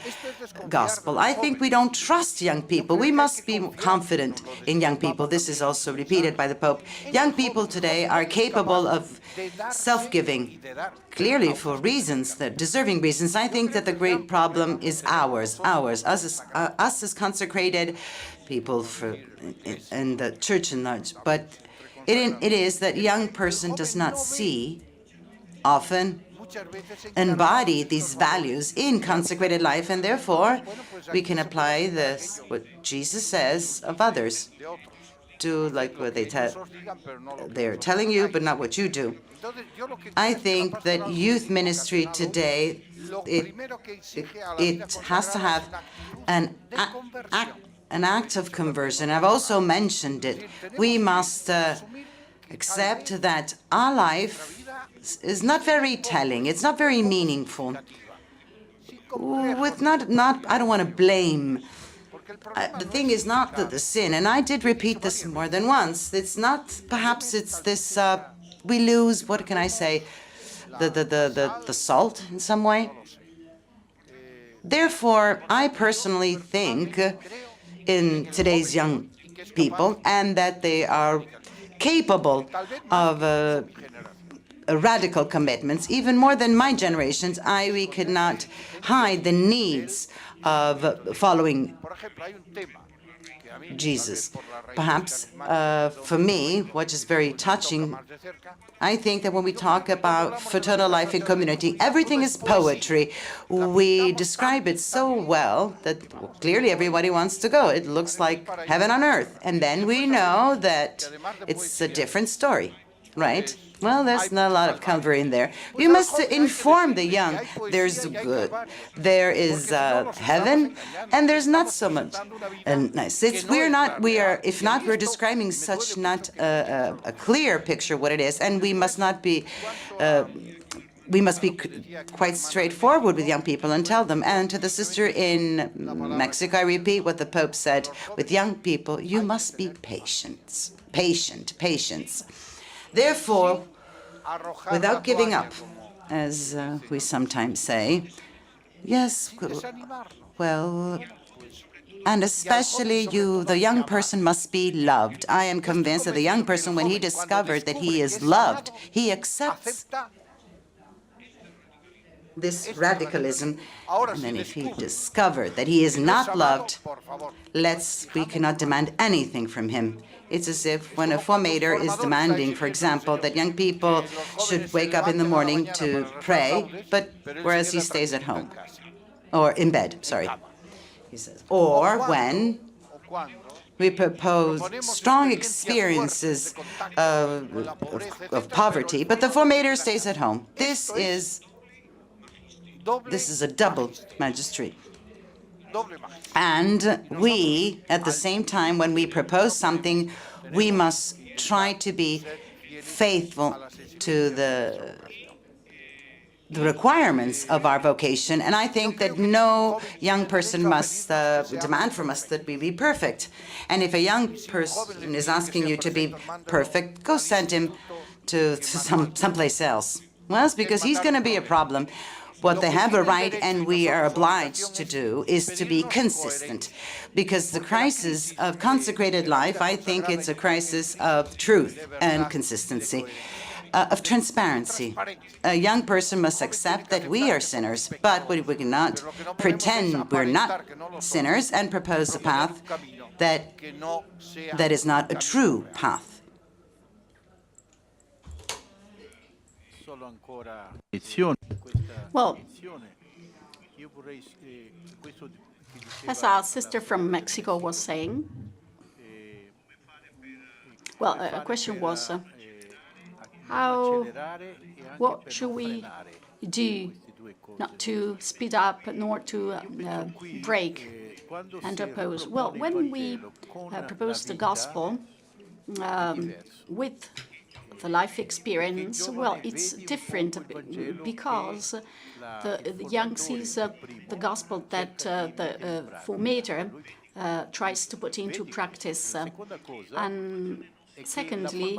gospel. I think we don't trust young people. We must be confident in young people. This is also repeated by the Pope. Young people today are capable of self-giving, clearly for reasons, that deserving reasons. I think that the great problem is us as consecrated people in the church in large. But it is that young person does not see often embody these values in consecrated life, and therefore we can apply this, what Jesus says of others. Do like what they're telling you, but not what you do. I think that youth ministry today, it has to have an act of conversion. I've also mentioned it. We must accept that our life is not very telling. It's not very meaningful. I don't want to blame. The thing is not that the sin, and I did repeat this more than once. It's not. Perhaps it's this. We lose. What can I say? The salt in some way. Therefore, I personally think in today's young people, and that they are capable of radical commitments, even more than my generations. We could not hide the needs of following Jesus. Perhaps for me, what is very touching, I think that when we talk about fraternal life in community, everything is poetry. We describe it so well that clearly everybody wants to go. It looks like heaven on earth. And then we know that it's a different story, right? Well, there's not a lot of Calvary in there. We must inform the young. There's good. There is heaven, and there's not so much. And nice. If not, we're describing such not a clear picture what it is, and we must not be. We must be quite straightforward with young people and tell them. And to the sister in Mexico, I repeat what the Pope said: with young people, you must be patience. Therefore, without giving up, as we sometimes say, yes, well, and especially the young person must be loved. I am convinced that the young person, when he discovered that he is loved, he accepts this radicalism. And then if he discovered that he is not loved, we cannot demand anything from him. It's as if when a formator is demanding, for example, that young people should wake up in the morning to pray, but whereas he stays at home, or in bed, sorry, he says. Or when We propose strong experiences of poverty, but the formator stays at home. This is a double magistrate. And we, at the same time, when we propose something, we must try to be faithful to the requirements of our vocation. And I think that no young person must demand from us that we be perfect. And if a young person is asking you to be perfect, go send him to someplace else. Well, it's because he's going to be a problem. What they have a right and we are obliged to do is to be consistent, because the crisis of consecrated life, I think it's a crisis of truth and consistency, of transparency. A young person must accept that we are sinners, but we cannot pretend we're not sinners and propose a path that is not a true path. Well, as our sister from Mexico was saying, well, a question was, what should we do not to speed up nor to break and oppose? Well, when we propose the gospel with the life experience, well, it's different because the young sees the gospel that the formator tries to put into practice. And secondly,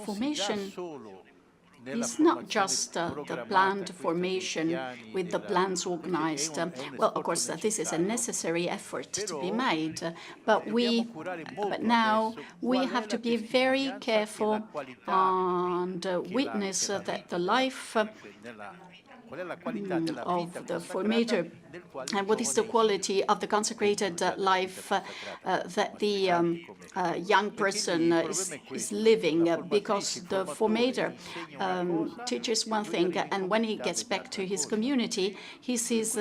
formation is not just the planned formation with the plans organized. Well, of course, this is a necessary effort to be made, but now we have to be very careful and witness that the life of the formator and what is the quality of the consecrated life that the young person is living, because the formator teaches one thing, and when he gets back to his community, he sees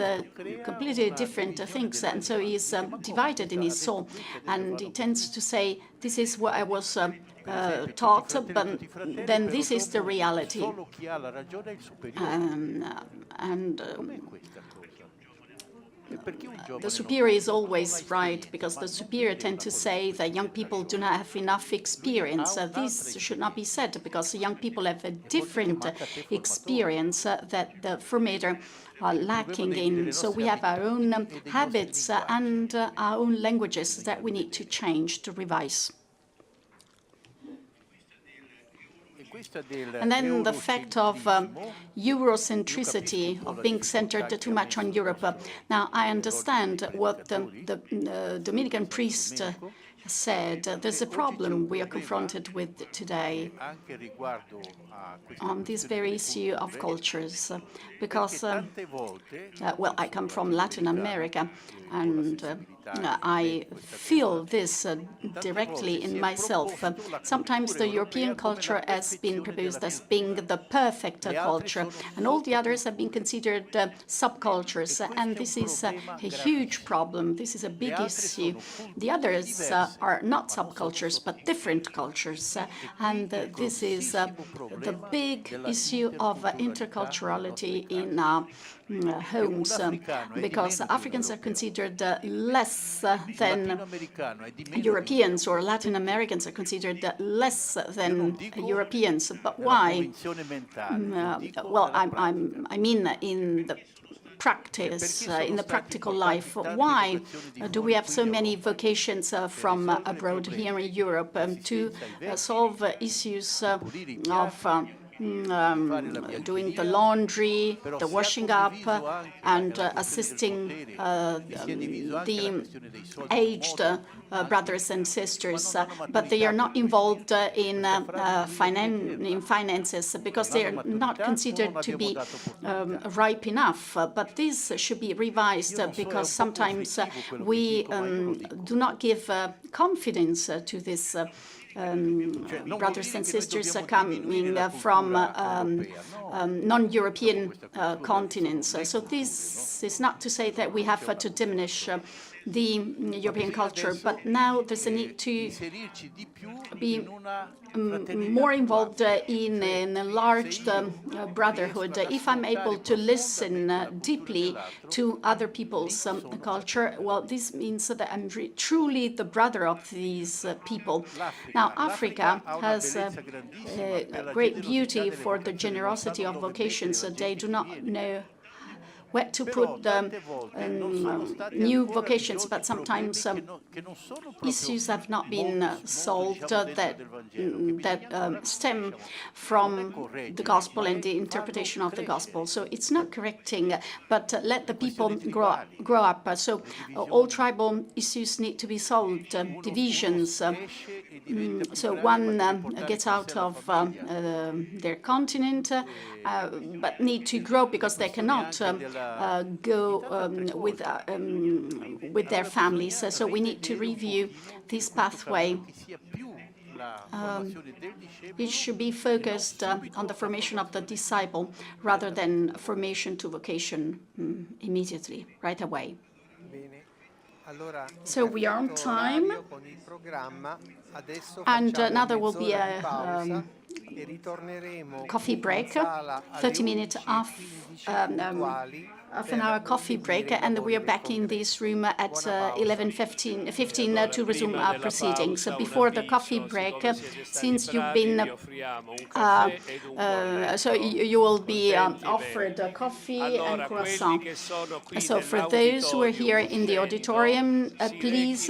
completely different things, and so he's divided in his soul, and he tends to say, this is what I was taught, but then this is the reality. The superior is always right, because the superior tend to say that young people do not have enough experience. This should not be said, because young people have a different experience that the formator are lacking in. So we have our own habits and our own languages that we need to change, to revise. And then the fact of Eurocentricity, of being centered too much on Europe. Now, I understand what the Dominican priest said. There's a problem we are confronted with today on this very issue of cultures, because, well, I come from Latin America, and I feel this directly in myself. Sometimes the European culture has been proposed as being the perfect culture, and all the others have been considered subcultures, and this is a huge problem. This is a big issue. The others are not subcultures, but different cultures, and this is the big issue of interculturality in our homes, because Africans are considered less than Europeans, or Latin Americans are considered less than Europeans. But why? Well, I mean in the practice, in the practical life. Why do we have so many vocations from abroad here in Europe to solve issues of doing the laundry, the washing up, and assisting the aged brothers and sisters, but they are not involved in finances because they are not considered to be ripe enough. But this should be revised because sometimes we do not give confidence to this brothers and sisters coming from non-European continents. So this is not to say that we have to diminish the European culture, but now there's a need to be more involved in an enlarged brotherhood. If I'm able to listen deeply to other people's culture, well, this means that I'm truly the brother of these people. Now, Africa has great beauty for the generosity of vocations. They do not know where to put new vocations, but sometimes issues have not been solved that stem from the gospel and the interpretation of the gospel. So it's not correcting, but let the people grow up. So all tribal issues need to be solved, divisions. So one gets out of their continent, but need to grow because they cannot go with their families. So we need to review this pathway. It should be focused on the formation of the disciple rather than formation to vocation immediately, right away. So we are on time, and now there will be a coffee break, 30 minutes half an hour coffee break, and we are back in this room at 11:15 to resume our proceedings. Before the coffee break, since you've been, so you will be offered coffee and croissant. So for those who are here in the auditorium, please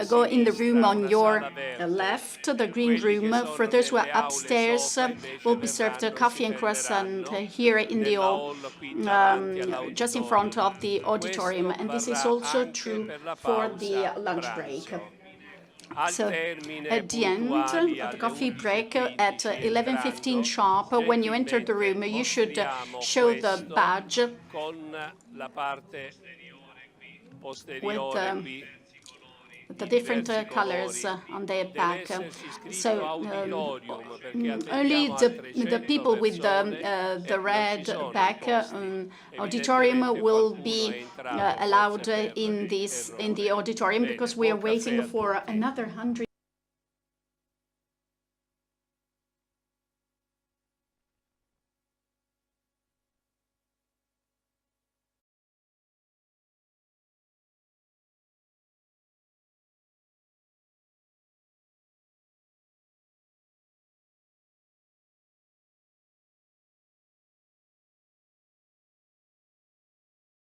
go in the room on your left, the green room. For those who are upstairs, will be served coffee and croissant here in the hall, just in front of the auditorium, and this is also true for the lunch break. So at the end of the coffee break at 11:15 sharp, when you enter the room, you should show the badge with the different colors on their back. So only the people with the red back auditorium will be allowed in the auditorium, because we are waiting for another 100